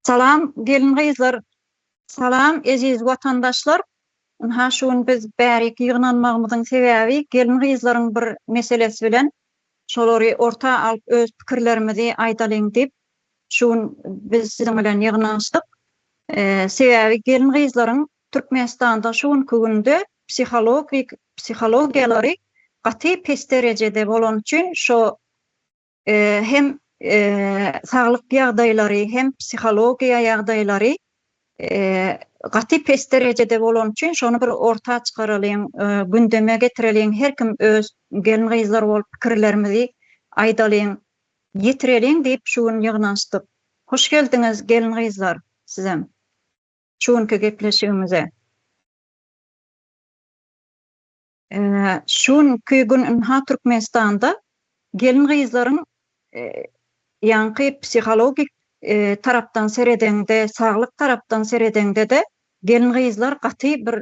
Salam gelin gyzlar, salam eziz vatandaşlar. Ha şuun biz bärik ýygnanmagymyzyň sebäbi gelin gyzlaryň bir meselesi bilen şolary orta alyp öz pikirlerimizi aýdalyň dip şuun biz siziň bilen ýygnanşdyk. Sebäbi gelin gyzlaryň Türkmenistanda şunkü günde psihologiýalary gaty pes derejede bolan üçin şo hem saglyk ýagdaýlary hem psihologiýa ýagdaýlary gaty pes derejede bolan üçin şonu bir orta çykaralym, gündeme getirelym, her kim öz gelin gyzlar bolup pikirlerimizi aýdalym, ýetirelym diýip şuň ýygnanşdyk. Hoş geldiňiz gelin gyzlar sizem. Şunkü gepleşigimize. Şunkü gün Türkmenistanda gelin gyzlaryň ýanky psihologik tarapdan seredende, saglyk tarapdan seredende de gelin gyzlar gaty bir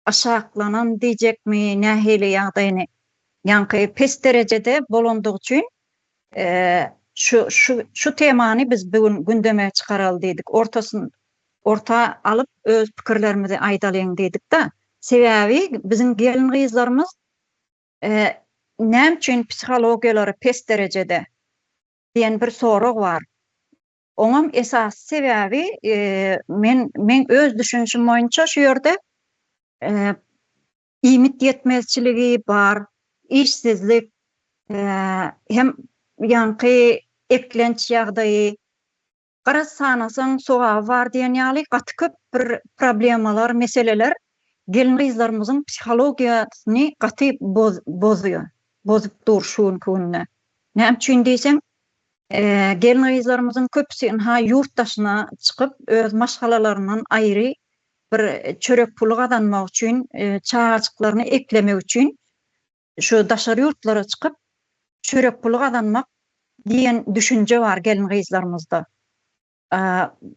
aşaklanan diýjekmi, nähili ýagdaýyny ýanky pes derejede bolandygy üçin şu temany biz bugün gündeme çykaral diýdik. Orta alyp öz pikirlerimizi aýdalyň diýdik da. Sebäbi biziň gelin gyzlarymyz näme üçin psihologiýalary pes derejede diýen bir sorag bar. Oňam esas sebäbi men öz düşünşim boýunça şu ýerde ýmit ýetmezçiligi bar, işsizlik hem ýanky eklenç ýagdaýy, garasanasaň soga bar diýen ýaly gaty köp bir problemalar, meseleler gelin gyzlarymyzyň psihologiýasyny gaty bozuyor. Bozup dur şuň gününe. Näme üçin diýsem, gelin gyzlarymyzyň köpüsi ýurtdaşyna çykyp öz maşgalalaryndan aýry bir çörek pulu gazanmak üçin, çağaçyklaryny eklemek üçin şu daşary ýurtlara çykyp çörek pulu gazanmak diýen düşünje bar gelin gyzlarymyzda.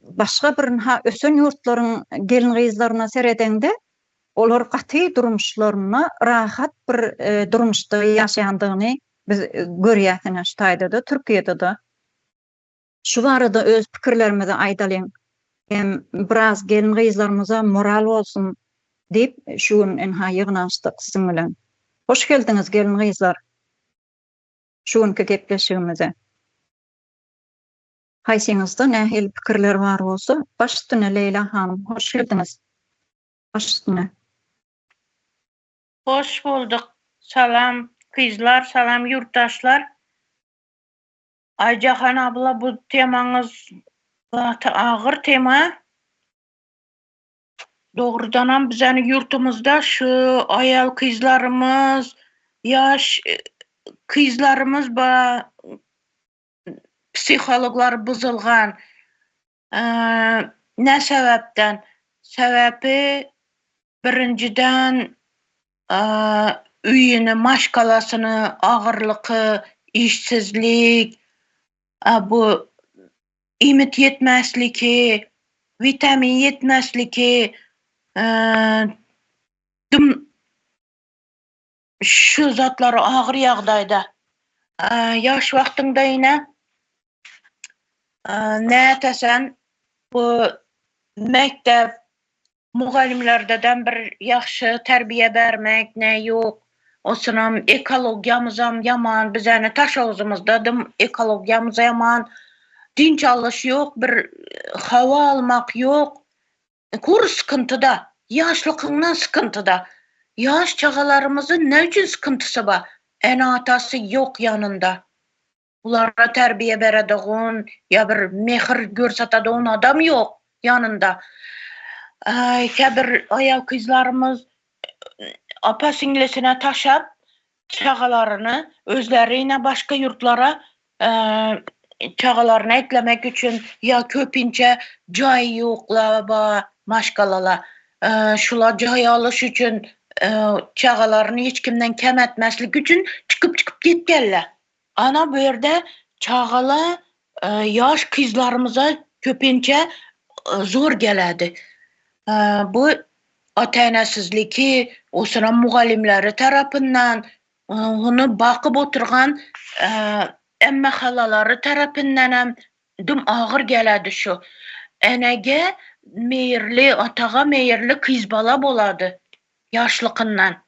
Başga bir ösen ýurtlaryň gelin gyzlaryna seredende olar gaty durmuşlaryna rahat bir durmuşda ýaşaýandygyny biz görýäsiniz şu taýda-da, Türkiýede de. Şu barada öz pikirlerimizi aýdalyň. Hem biraz gelin gyzlarymyza moral bolsun diýip şuň ýygnanşdyk siziň bilen. Hoş geldiňiz gelin gyzlar. Şuňky gepleşigimize. Haýsyňyzda nähili pikirler bar bolsa, başdyna Leyla hanym, hoş geldiňiz. Başdyna. Hoş bulduk. Salam kızlar, salam yurttaşlar. Aycahan abla bu temaňyz ağır tema. Doğrudan bizen yurtumuzda şu ayal kızlarımız, yaş kızlarımız psikologlar bozulgan. Ne sebepten? Sebebi birinciden üyüni, maşkalasını, ağırlığı, işsizlik, bu ümit yetmezliki, vitamin yetmezliki, şu zatları ağır ýagdaýda. Yaş wagtynda ýene nätesen bu mektep mugallimlerden bir ýaxşy terbiýe bermek, ne ýok. Osunam ekologiýamyzam ýaman, bizäni taş awzymyzda ekologiýamyz ýaman, dinç alış ýok, bir hawa almak ýok. Kur sıkıntıda, yaşlykyndan sıkıntıda. Yaş çagalarımızın ne üçün sıkıntысы ba? En atası yok yanında. Ulara terbiye berediğin ya bir mehir görsatadiğin adam yok yanında. Kebir ayav kızlarımız apa singlesine taşap çagalarını özlerine başka yurtlara çagalarına eklemek için ya köpinçe cay yokla ba maşkalala. Şula cay alış için çağalarını hiç kimden kem etmezlik için çıkıp gitgelle. Ana bu yerde çağala yaş kızlarımıza köpinçe zor geledi. Bu ataynasızliki, o sıra mugallimleri tarafından, onu bakıp oturgan emme halaları tarafından hem dım ağır geledi şu. Enege meyirli, atağa meyirli kız bala boladı. Yaşlıkından.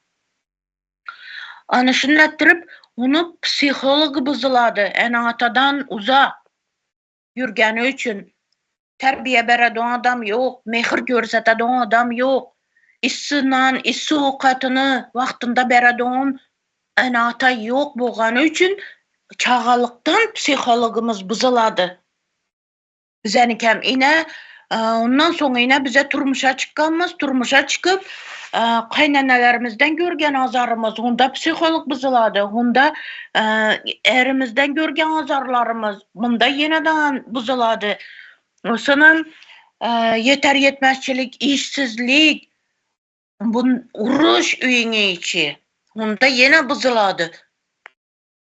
Ana şunlatırıp onu psixologu bızıladı. Ene atadan uza yürgeni üçün. Terbiye bereden adam yok. Mehir görseten adam yok. İssinan, issi ovqatını vaxtında bereden ene ata yok boğanı üçün çağalıktan psikologumuz bızıladı. Bizenikem ine ondan sonra ine bize turmuşa çıkkanmız, turmuşa çıkıp kaynanelerimizden görgen azarımız, onda psikolog bızıladı, onda erimizden görgen azarlarımız, bunda yeniden bızıladı. Osının yeter yetmezçilik, işsizlik, bun uruş üyüne içi, onda yine bızıladı.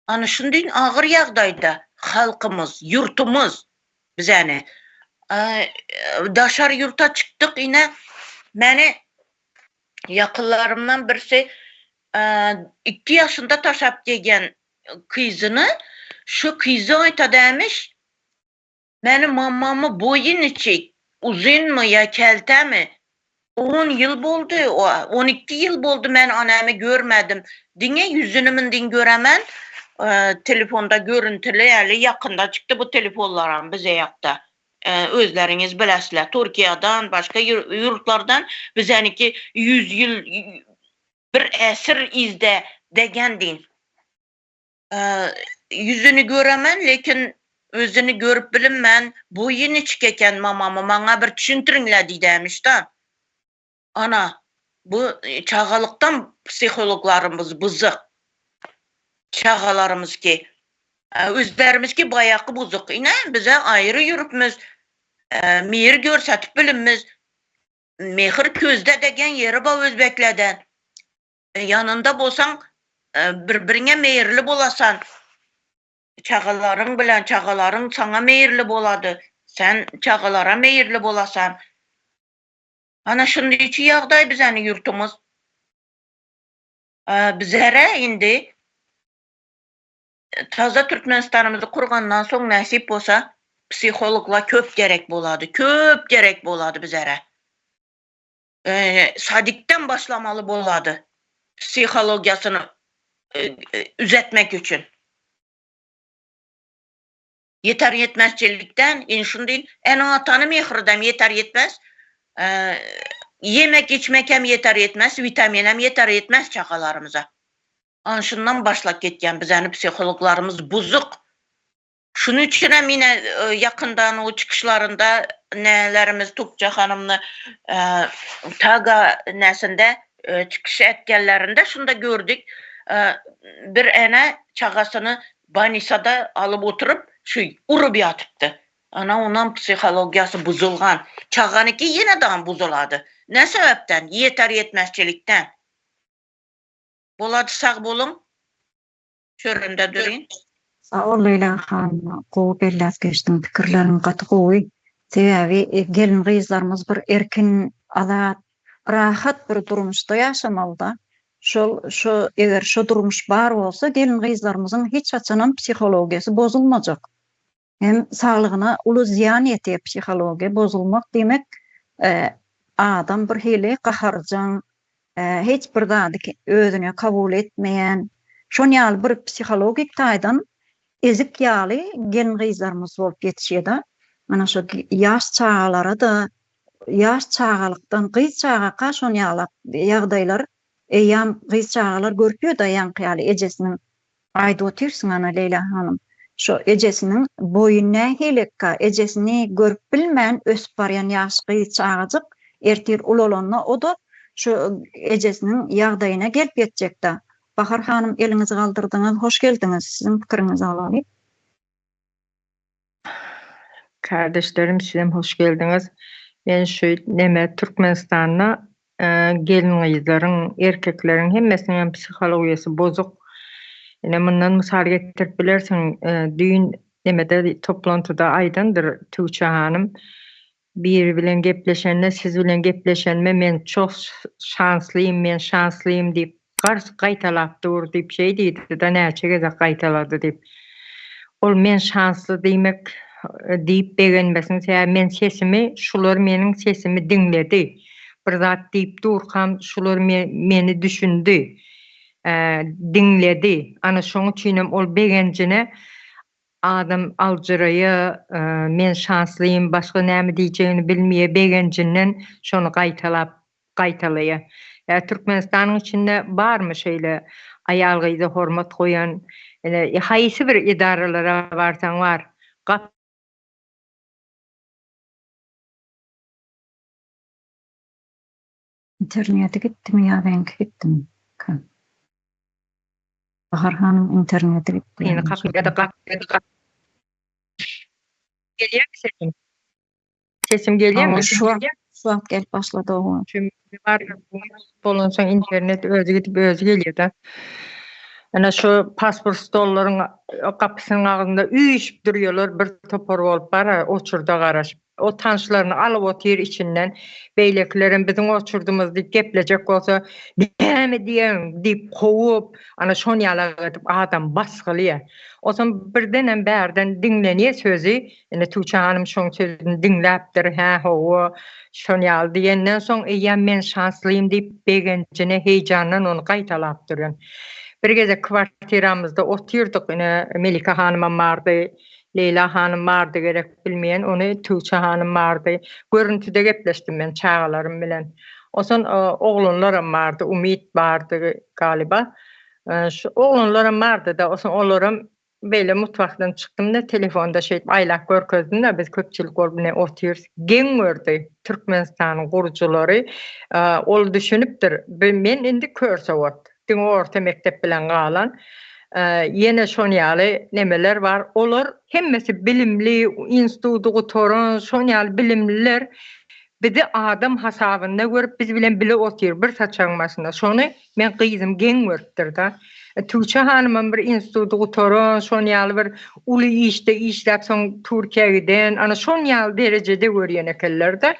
Ana şundan ağır yağdayda halkımız, yurtumuz bizeni. Daşar yurta çıktık yine beni yakınlarımdan birisi 2 yaşında taşap gelgen kızını şu kızı ayta demiş benim mamamı boyun içi uzun mu ya kelte mi 10 yıl oldu 12 yıl oldu ben anamı görmedim dine yüzünümün din göremen telefonda görüntülü yani yakında çıktı bu telefonlarım bize yakta. Özleriniz bilesizler. Türkiye'den, başka yurtlardan bizəniki 100 yıl bir esir izde degendin. Yüzünü göremen, lekin özünü görüp bilinmen, bu yeni çıkeken mamamı bana bir düşüntürünle demiş da. Ana, bu çağalıktan psikologlarımız bızık. Çağalarımız ki. Özlerimiz ki bayağı bozuk. Yine bize ayrı yürüpmüz. Mehir görsatip bilinmiz. Mehir közde degen yeri ba Özbekleden. Yanında bolsan birbirine mehirli bolasan. Çağaların bilen çağaların sana mehirli boladı. Sen çağalara mehirli bolasan. Ana şimdi içi yağday bizeni yurtumuz. Bizlere indi taza Türkmenistanımızı kurgandan soň nasip bolsa psikologla köp gerek boladı. Köp gerek boladı bizlere. Sadikten başlamalı boladı. Psikologiyasını üzetmek üçün. Yeter yetmezçilikten inşundin en atanı mehirden yeter yetmez. Yemek içmek hem yeter yetmez, vitamin hem yeter yetmez çakalarımıza. Anşından başlap ketken bizəni psikologlarımız buzuk. Şunun için hem yine yakından o çıkışlarında nelerimiz Tukça Hanım'la Taga nesinde çıkış etkenlerinde şunu da gördük. Bir ene çağasını Banisa'da alıp oturup urup yatıptı. Ana onun psikologiyası buzulgan. Çağanıki yine daha buzuladı. Ne sebepten? Yeter yetmezçilikten. Boladı sağ bolun. Şöründe durayım. Sağ ol Leyla hanım. Qoğup ellas geçtin pikirlerini katı qoğuy. Sebebi gelin kızlarımız bir erkin alat, rahat bir durmuşda yaşamalıda. Şu eğer şu durmuş bar olsa gelin kızlarımızın hiç açanan psikologiyası bozulmayacak. Hem sağlığına ulu ziyan yetiye psikologiya bozulmak demek adam bir hili qaharcan, hiç bir dadı özüne kabul etmeyen, şon ýaly bir psikologik taýdan ezik ýaly gelin kızlarımız bolup ýetişýär. Mana şu ýaş çağalara da ýaş çağalykdan kız çağaka şon ýaly ýagdaýlar eýam kız çağalar görüpýär da ýanky ejesiniň aýdy otursyň ana Leyla hanım. Şu ejesiniň boyuna helekka ejesini görüp bilmän ösüp barýan ýaş kız çağajyk ertir ulalanyna o da şu ejesiniň ýagdaýyna gelip ýetjek-de. Bahar hanım elinizi galdyrdyňyz, hoş geldiňiz. Sizin pikiriňizi alaly. Kardeşlerim sizem hoş geldiniz. Ben şu neme Türkmenistan'na gelin kızların, erkeklerin hemmesinin psikologiyası bozuk. Yine bundan misal getirip bilersin düğün nemede toplantıda aydandır Tuğçe Hanım. Bir bilen gepleşenle siz bilen gepleşenme men çok şanslıyım, men şanslıyım deyip qaytalap dur deyip şey deydi da näçe geze qaytaladı deyip. Ol men şanslı demek deyip beğenmesin. Men sesimi, şular menin sesimi dinledi. Bir zat deyip durkam, şular meni düşündü. Dinledi. Ana şoň üçinem ol beğencine adam aljyrayı, men şanslıyım, başga näme diýjegini bilmeýe beğencinden şonu gaýtalaýa. Türkmenistanyň içinde barmy şeýle aýalgyza hormat goýan, haýsy bir idaralara barsaň bar. İnternete gittim ya ben gittim. Bahar Hanım internete gitti. Yine geliyor mu sesim? Sesim geliyor mu? Şu an gel başladı o. Çünkü var bolonsa internet özü gidip özü geliyor da. Ana şu pasport stollarının kapısının ağzında üyüşüp duruyorlar, bir topor olup bara oçurda garaşıp. O tanışlarını alıp otur içinden beyleklerin bizim oçurdumuz deyip geplecek olsa näme diýen deyip kovup ana şonu ýala edip adam basgylýar. O zaman birden bärden dinlenýär sözü. Tuğçe Hanım şoň sözüni dinläpdir. Ho şonu ýaly diýenden soň eýem men şanslıyım diýip begencine heýjandan onu gaýtalap durýan. Bir geze kvartiramızda oturduk. Melika Hanım'a vardı, Leyla Hanım vardı gerek bilmeyen, onu Tuğçe Hanım vardı. Görüntüde gepleştim ben çağalarım bilen. O zaman oğlunlarım vardı, Umit vardı galiba. Oğlunlarım vardı da o zaman oğlum böyle mutfaktan çıktım da telefonda aylak görkezdim da biz köpçülük orbine oturuyoruz. Gen gördü Türkmenistan'ın kurucuları. Ol düşünüpdir. Men indi körsevot. Diňe orta mektep bilen galan. Yine şon ýaly nemeler var. Olar hemmesi bilimli, institutu gutoran, şon ýaly bilimliler. Bizi adam hasabynda görüp biz bilen bile otur bir saçanmasyna. Şonu men gyzym gen görüpdir da. Tuğçe Hanım'ın bir institutu gutoran, şon ýaly bir uly işde işläp soň Türkiýe giden, ana şon ýaly derejede görýän ekenler de.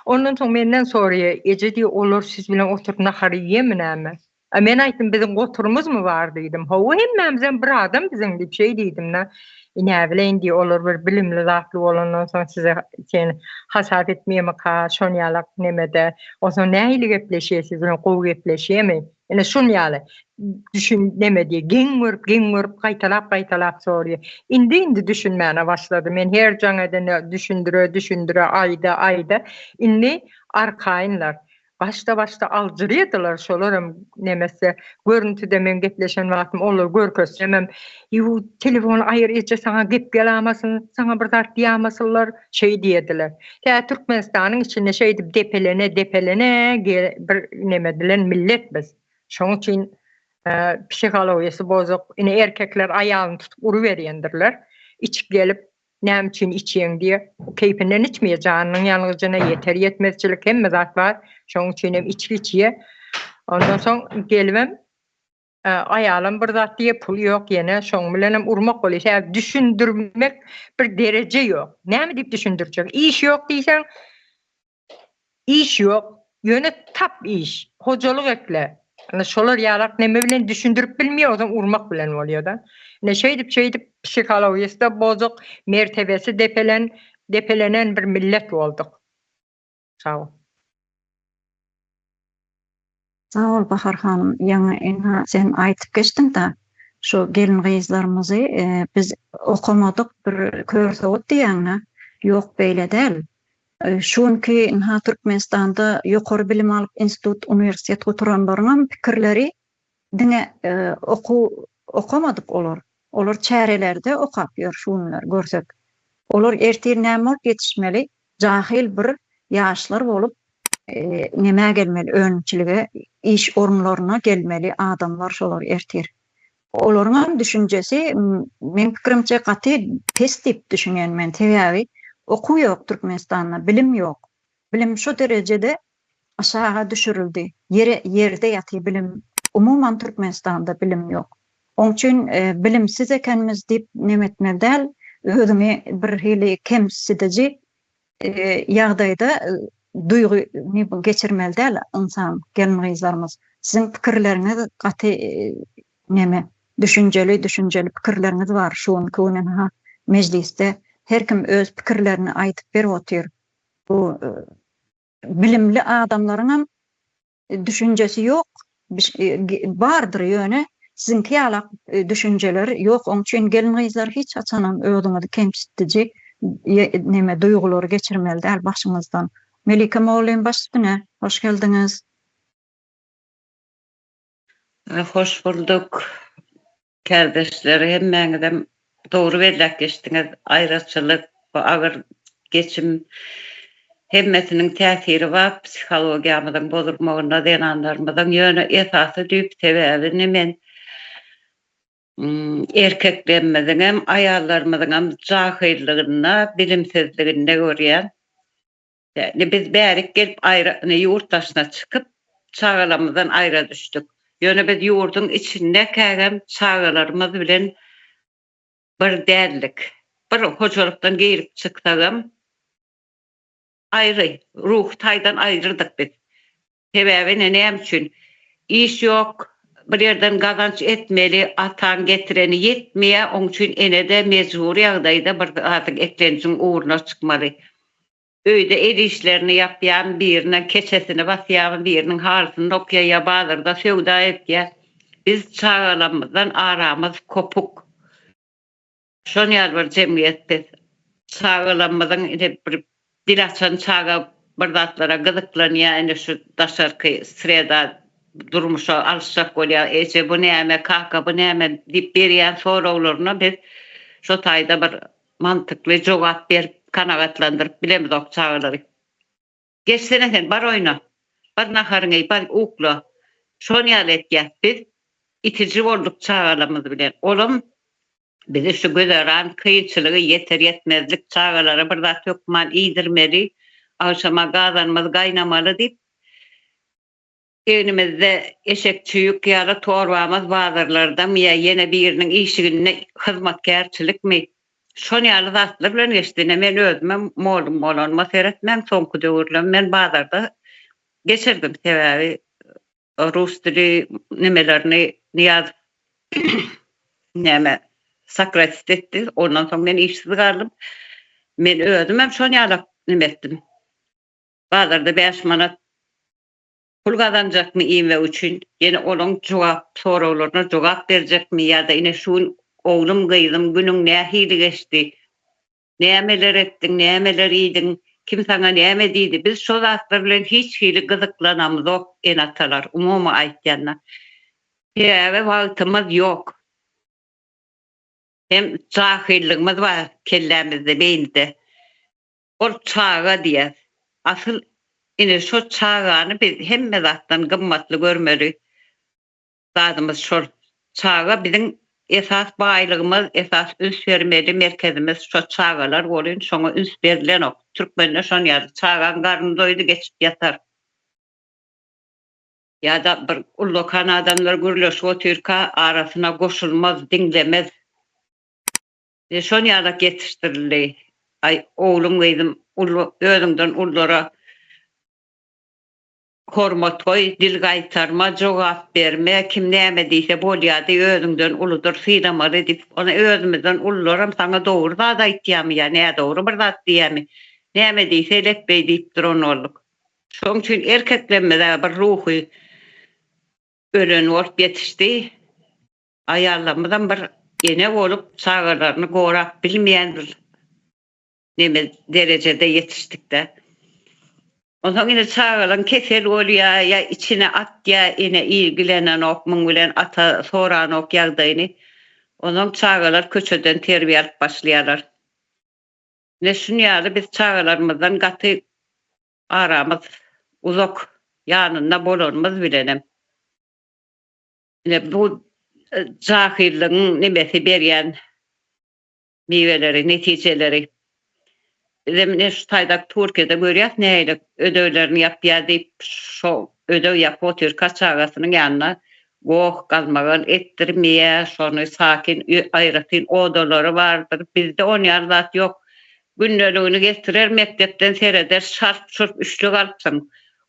Ondan soň menden soraýar, "Ejedi olar siz bilen oturup nahar ýemmi näme?" Men aýtdym, "Bizim oturumuz mu bar?" diýdim. "Hawa hemmemizden bir adam bizim" diýip diýdim da. Ine bilen diýip olar bir bilimli zatly bolandan soň size hasat etmeýem ka, şon ýaly nemede. O soň nähili gepleşýärsiz, gowy gepleşýärmi? Ene şon ýaly düşün neme diye gen görüp gaýtalap soruyor. Indi düşünmäne başlady. Men her jaňa düşündüre ayda indi arkaýynlar. Başta aljyrýadylar şolaram nemese görüntüde men gepleşen wagtym olar görkezsemem telefon aýyr etjek saňa gep gelamasyn, saňa bir zat diýamasylar diýediler. Türkmenistanyň içinde diýip depelene bir nemediler millet biz. Şoň üçin psihologiýasy bozuk. Ine erkekler aýalyny tutup uruberýändirler. İçip gelip näme üçin içýän diýe keýpinden içmeýär, janynyň ýalgyjyna ýeter ýetmezçilik hemme zat bar. Şoň üçin hem içliçiye. Ondan soň gelibem aýalym bir zat diýe pul ýok ýene şoň bilen hem urmak bolýar. Düşündürmek bir derece ýok. Näme diýip düşündirjek? İş ýok diýsen, iş ýok. Ýöne tap iş, hojalyk ekle. Ana şolar ýalak näme bilen düşündirip bilmeýär, o zaman urmak bilen bolýar da. Ne şeýdip psihologiýasy bozuk, mertebesi depelenen bir millet bolduk. Sağ ol. Sağ ol Bahar Hanım. Ýa sen aýtyp geçdiň da şu gelin gyzlarymyzy biz okamadyk bir körsewot diýäňne. Ýok beýle däl. Şunki Türkmenistanda ýokary bilim alyp institut, universitet oturanlaryň pikirleri diňe okamadyk olar. Olar çärelerde okap ýör şunlar görsek. Olar ertir näme bolup ýetişmeli, jahil bir ýaşlar bolup näme gelmeli, öňçilige, iş orunlaryna gelmeli adamlar şolar ertir. Olaryň düşünjesi men pikirimçe gaty pes diýip düşünýän men tebiäbi. Oku ýok Türkmenistanda, bilim ýok. Bilim şu derejede aşağı düşürildi. Yerde ýaty bilim. Umuman Türkmenistanda bilim ýok. Oň üçin bilimsiz ekenimiz diýip nemetmel däl, özümi bir hili kemsidici ýagdaýda duýgu geçirmel däl insan gelin gyzlarymyz. Sizin pikirleriniz gaty düşünjeli pikirleriniz bar. Şuň könen mejlisde her kim öz pikirlerini aýdyp berip otyr. Bu bilimli adamlaryň hem düşünjesi ýok, bardyr ýöne. Sizinki ýalak düşünjeler ýok. Oň üçin gelin gyzlar hiç açanam öýdüňizi kemsitdici neme duýgulary geçirmeli däl başyňyzdan. Melike Moğlin başyna, hoş geldiňiz. Hoş bulduk. Kardeşler, hemmeňizem dogry belläp geçdiňiz. Aýratçylyk, bu agyr geçim hemmetiniň täsiri we psihologiýamyzyň bozulmagyna denanlarymyzyň ýöne esasy düýp sebäbi men erkeklerimiziň hem aýallarymyzyň hem jahyllygyna, bilimsizligine görýän. Yani biz bärik gelip ýurtdaşyna çykyp çagalarymyzdan aýra düşdük. Ýöne biz ýurduň içinde kägem çagalarymyz bilen bir däldik. Bir hojalykdan gelip çyksagam aýry, ruh taýdan aýryrdyk biz. Sebäbi näme üçin? İş ýok, bir ýerden gazanç etmeli, atan getireni ýetmeýär, oň üçin enede mejburi ýagdaýda bir atyk eklenjiň uğruna çykmaly. Öýde el işlerini yapýan birine keçesini basýan biriniň halysyny okýaýa bazarda söwda etýär. Biz çagalarymyzdan aramyz kopuk. Şonýar bir jemgyýet biz. Çagalarymyzyň bir dilaçan çaga bir zatlara gyzyklanýar, ene şu daşarky sırada durmuşa alşak bolýar. Eje bu näme, kaka bu näme diýip berýän sorawlaryna biz şo taýda bir mantykly jogap berip kanagatlandyryp bilemiz ok çağalary. Geçsene sen bar oyna. Bar naharyňy bar ukla. Şonu etýär biz itici bolduk çağalarymyz bilen. Olum bizi şu gözeran kıyınçılığı yeter yetmezlik çağalara bir zat ýokman iýdirmeli. Aşama gazanymyz gaýnamaly diýip ewnimizde eşekçiýik ýa-da torbamyz bazarlarda ýa ýene biriniň işigine hyzmatkarçylykmy şonu zatlar bilen geçdiğine men özüme molum bolanma seretmem soňky döwürler men bazarda geçirdim sebäbi rus dili nimelerini niyaz näme sakrat etdi. Ondan soň men işsiz galdym. Men özüm hem şonu ýalap nimetdim. Bazarda 5 manat pul gazanjakmy iýme üçin ýene olaň jogap sorawlaryna jogap berjekmi ýa-da ine şu oğlum gyýdym günüň nähili geçdi. Nämeler etdiň, nämeler iýdiň, kim saňa näme diýdi? Biz şo zatlar bilen hiç hili gyzyklanamyz ok enatalar, umumy aýtganda. Ýa-da wagtymyz ýok. Hem jahylligimiz bar kellämizde, beýnde. Ol çaga diýär. Asyl ine şo çagany biz hemme zatdan gymmatly görmeli. Zadymyz şol çaga biziň esas baýlygymyz, esas üns bermeli merkezimiz şo çagalar bolýan, şoňa üns berilen ok. Türkmenler şonu ýaly, çagan garny doýdy geçip ýatar. Ýa-da bir ullukan adamlar gürleşip oturka arasyna goşulmaz, diňlemez. Şonu ýaly getirdirildi. Ay oğlum gyýdym, özüňden ullara hormat koy, dil gaýtarma, jogap berme, kim näme diýse bolýardy, özüňden uludur, syýramaly diýip, ona özümizden ullaram saňa dogry zat aýtýarmy, ýa-ni dogry bir zat diýärmi? Näme diýse eletbeý diýip duran olduk. Şoň üçin erkeklerimize bir ruhy ölen bolup ýetişdi. Aýallarymyzdan bir ene bolup çağalaryny gorap bilmeýän bir neme derejede ýetişdik-de. Ondan ine çağalan kesel bolýar, ýa içine atýar, ine ilgilenen okmyň bilen ata soran ok ýagdaýyny. Ondan çağalar köçeden terbiýe alyp başlaýarlar. Ne şunýaly biz çağalarymyzdan gaty aramyz uzak ýanynda bolanymyz bilenem. Ne bu jahilligiň nemesi berýän meweleri, netijeleri Zemine şu taýdak Türkiýede görýäs, näýlik ödewlerini ýapýar diýip şo ödew ýapyp Türk çagasynyň ýanyna goh gazmagan etdirmeýär, şonu sakin aýratyn odalary bardyr. Bizde onýar zat ýok. Günneligini getirer, mektepden sereder, şarp-şurp üçlük alypsyň.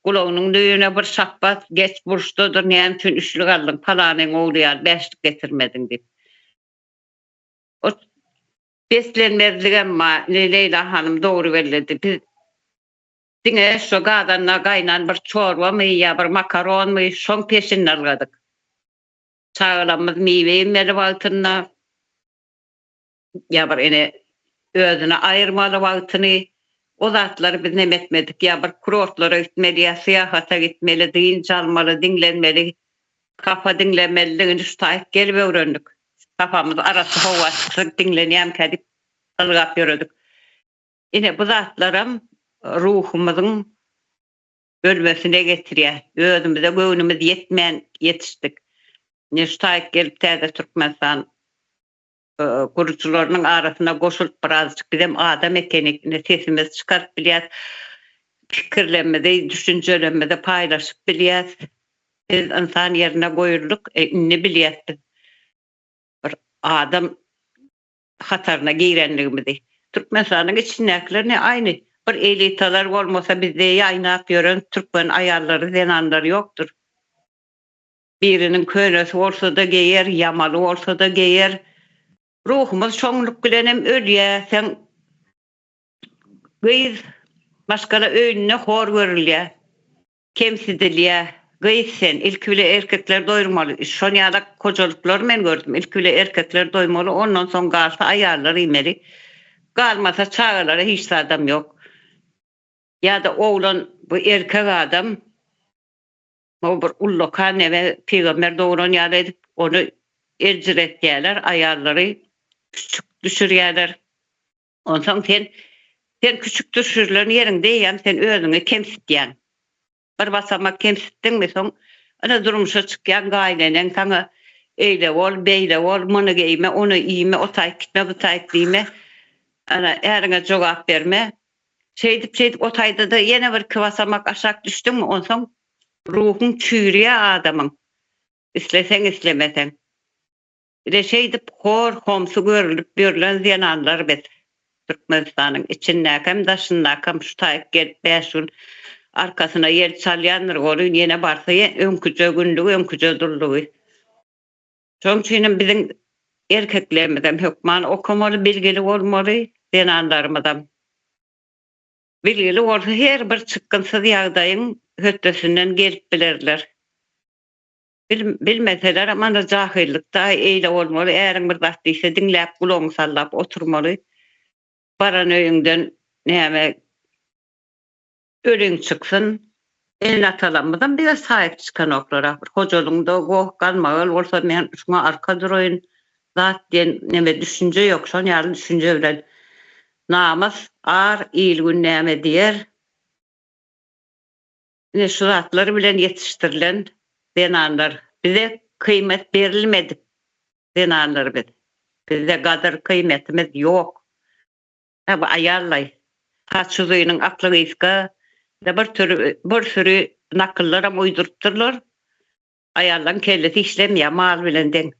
Gulagynyň düýüne bir şapbat geç burçdadyr, näme üçin üçlük aldyň? Palanyň oğlu ýaly beşlik getirmediň diýip. O beslenmezlik emma Leyla hanım doğru belirledi. Biz dine şu gadanla kaynan bir çorba mı ya bir makaron mı şon peşin algadık. Çağılamız meyveyi meli altına ya bir ene özüne ayırmalı vaktini o zatları biz nemetmedik ya bir kurortlara gitmeli ya siyahata gitmeli din çalmalı dinlenmeli kafa dinlemeli üstayıp gelip öğrendik kafamız arası havası dinleniyem kadip ılgap yürüdük yine bu zatlarım ruhumuzun bölmesine getiriyor özümüze göğünümüz yetmeyen yetiştik ne üstayıp gelip de Türkmenistan kurucularının arasına koşulup birazcık bizim adam ekenikini sesimiz çıkarıp biliyaz. Fikirlenmede, düşüncelenmede paylaşıp biliyaz. Biz insan yerine koyulduk. Ne biliyaz biz? Bir adam hatarına girenliğimizi. Türkmenistan'ın içindekilerine aynı. Bir elitalar olmasa bizde yayın yapıyoruz. Türkmen ayarları, zenanları yoktur. Birinin könesi olsa da geyer, yamalı olsa da geyer. Ruhumuz çoğunluk bilenem ölüye, sen gıyız başkala önüne hor görülüye, kemsidiliye, gıyız sen, ilk bile erkekler doyurmalı. Şon yada kocalıklar men gördüm, ilk bile erkekler doymalı, ondan son kalsa ayarları imeri. Kalmasa çağırları hiç adam yok. Ya da oğlan bu erkek adam, o bir ullokan ve peygamber doğuran ya da onu erciret yerler, ayarları küçük düşürýärler. Ondan sen küçük düşürlerin yerinde ýa sen özüňi kemsitýän. Bir basamak kemsitdiňmi soň ana durmuşa çykýan gaýlenen saňa eýle bol, beýle bol, muny geýme, onu iýme, o taýp gitme, bu taýp diýme. Ana äriňe jogap berme. Şeýdip o taýda da ýene bir basamak aşak düşdiňmi, onsoň ruhun çürýär adamyň. İsleseň islemeseň. Reşeydip hor homsu görülüp börlen ziyananlar bet. Türkmenistan'ın içindäkem daşındäkem şu taýyp gelip beşul arkasına yer çalýanlar goly ýene barsa öňküje gündügi öňküje durdugy. Çoňçynyň biziň erkeklerimizden hökman okumaly bilgili bolmaly ziyananlarymyzdan. Bilgili bolsa her bir çykynsyz ýagdaýyň hötdesinden gelip bilerler. Bilmeseler ama da cahillikta eyle olmalı. Eğer bir zat ise dinlep, kulağını sallap oturmalı. Baran öyünden neyme ölün çıksın. El atalanmadan bir de sahip çıkan oklara. Hocalığında o kalmalı olsa men şuna arka durayın. Zat diyen neme düşünce yok. Son yarın düşünce bilen namus, ar, iyilgün neme diyer. Ne şu zatları bilen yetiştirilen zenanlar bize kıymet verilmedi. Zenanlar bize kadar kıymetimiz yok. Tabi ayarlay. Haçsızlığının aklı iska da bir sürü nakıllara uydurupturlar. Ayarlan kellesi işlemiyor mal bilenden.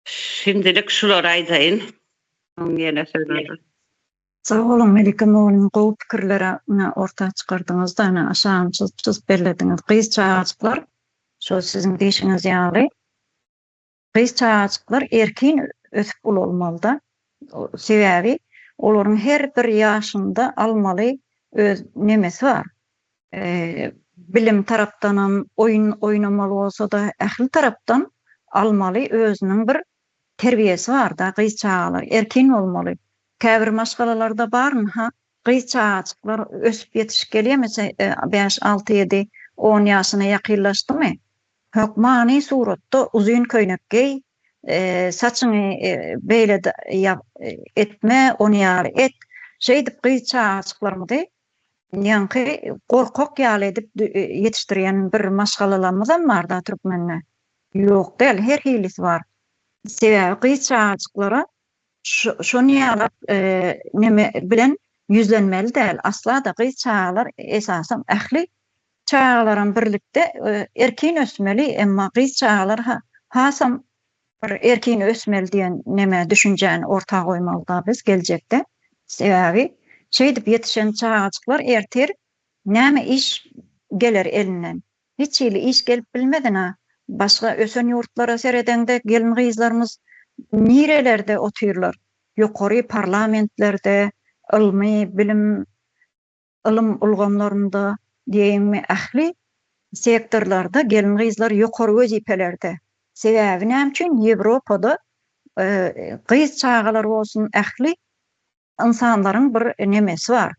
Şimdilik şular aydayın. Onu yine söyledim. Sağ olun Melike Moğol'un gowy pikirlere orta çıkardyňyz da aşaňyz berlediňiz. Gys çağaçyklar, şo siziň diýişiňiz ýaly. Gys çağaçyklar erkin ösüp bolmaly da. Sebäbi olaryň her bir ýaşynda almaly öz nemesi var. Bilim tarapdanam oýnamaly bolsa da ähli tarapdan almaly özüniň bir terbiyesi var da gys çağalar erkin bolmaly. Käbir maşgalalarda barmy ha? Gys çağaçyklar ösüp ýetişip gelýärmi? 5, 6, 7, 10 ýaşyna ýakynlaşdymy? Hökmany suratda uzun köýnek giy, saçyny beýle etme, ony ýaly et. Şeýdip gys çağaçyklarmydy? Ýanky gorkak ýaly edip ýetişdirýän bir maşgalalarymyzam bar da türkmenler. Ýok del, her hilisi var. Sebäbi gys çağaçyklara şonu ýalap neme bilen yüzlenmeli däl. Asla da gys çağalar esasen ähli çağalaryň birlikde erkin ösmeli, emma gys çağalar hasam bir erkin ösmeli diýen neme düşünjäni ortaga goýmaly da biz geljekde. Sebäbi şeýdip ýetişen çağaçyklar ertir näme iş geler elinden. Hiç ýyly iş gelip bilmedin ha. Başga ösen ýurtlara seredende gelin gyzlarymyz nirelerde oturlar? Ýokary parlamentlerde, ilmi bilim ilm ulgamlarynda diýenmi ähli sektorlarda gelin gyzlar ýokary wezipelerde. Sebäbi näme üçin Ýewropada gyz çağalar bolsun ähli insanlaryň bir nemesi bar.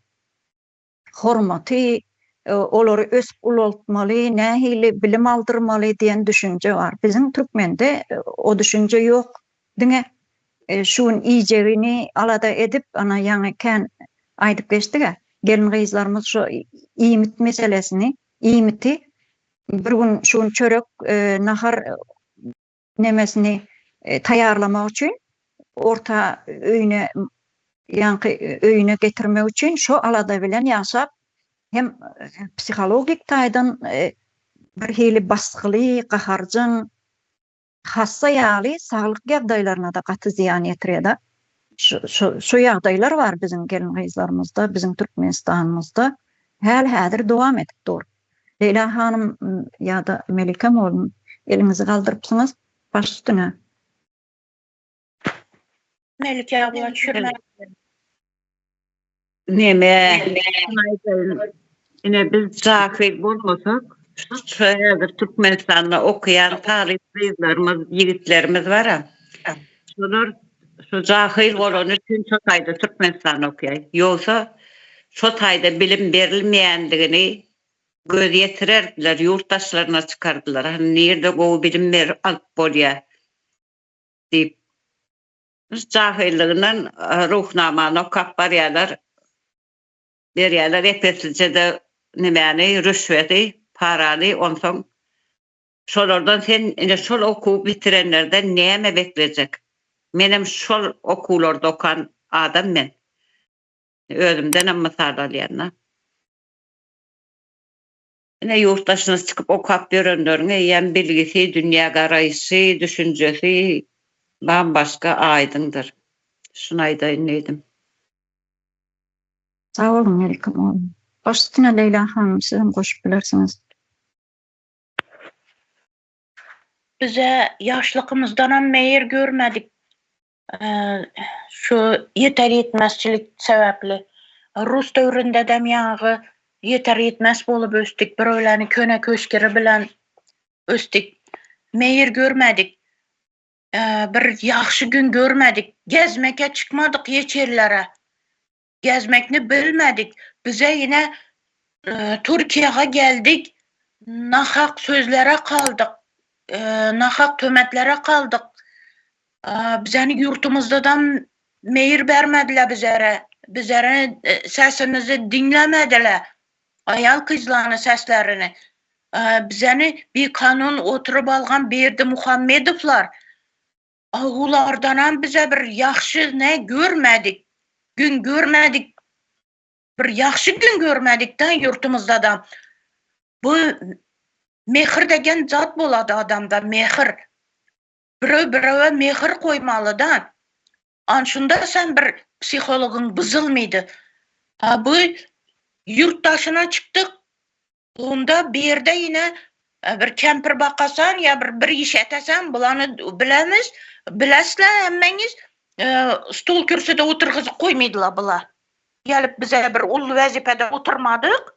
Hormaty, olary ösüp ulaltmaly, nähili bilim aldyrmaly diýen düşünje bar. Bizim Türkmende o düşünje ýok. Diňe şuň ijegini alada edip ana ýaňy kän aýdyp geçdige. Gelin gyzlarymyz şu iýmit meselesini, iýmiti bir gün şuň çörek nahar nemesini taýarlamak üçin orta öýüne öýüne getirmek üçin şu alada bilen ýaşap hem psikologik taýdan bir hili baskıly, gaharjyň hassa ýaly saglyk ýagdaýlaryna da gaty ziýan ýetirýär. Şu ýagdaýlar bar bizim gelin gyzlarymyzda, bizim Türkmenistanymyzda häzir dowam edip dur. Leyla hanım ýa-da Melike oğlum elinizi galdyrypsyňyz baş üstüne. Melike abla çürme. Neme? Yine biz cahil bolmasak, şu häzir Türkmenistanda okuyan talip gyzlarymyz, ýigitlerimiz bar. Şolar şu cahil bolan üçin şu taýda Türkmenistanda okuýar. Ýogsa şu taýda bilim berilmeýändigini göz ýetirerdiler, ýurtdaşlaryna çykardylar. Hani nerede o bilim alyp bolýar diýip. Cahilliginden ruhnamany okap barýarlar. Berýärler epeslice de nimäni rüşweti, parany, onsoň şolardan sen ine şol okuw bitirenlerden näme beklejek? Menem şol okuwlarda okan adam men. Özümden mysal alýarna. Ine ýurtdaşyna çykyp okap berenlerine ýem bilgisi, dünýä garaýşy, düşünjesi bambaşka aýdyndyr. Şunu aýdaýyn edim. Sağ olun Melike oğlum. Baş üstüne Leyla hanım sizin goşup bilersiňiz. Bize yaşlykymyzdan meýer görmedik. Şu ýeter ýetmezçilik sebäpli. Rus döwründe dem ýaňy ýeter ýetmez bolup ösdik. Biroýlaryny köne köşkeri bilen ösdik. Meýer görmedik. Bir ýaxşy gün görmedik. Gezmeke çıkmadık hiç yerlere. Gezmekni bilmedik. Bize yine Türkiye'ye geldik. Nahak sözlere kaldık. Nahak tömetlere kaldık. Bizeni yurtumuzdan meyir vermediler bizlere. Bizlere sesimizi dinlemediler. Ayal kızlarının seslerini. Bizeni bir kanun oturup algan Berdi Muhammedovlar. Ağulardan bize bir yaxşı ne görmedik. Gün görmedik. Bir yaxşı gün görmedik de yurtumuzda da. Bu mehir degen zat boladı adamda, mehir. Biröwe mehir koymalı da. Anşunda sen bir psihologun bızılmıydı. Bu yurttaşına çıktık. Onda bir yerde yine bir kempir bakasan ya bir iş etesen bulanı bilemiz. Bilesler emmeniz stol kürsüde oturgızıp koymaydılar bula. Gelip bize bir ulu vazifede oturmadık.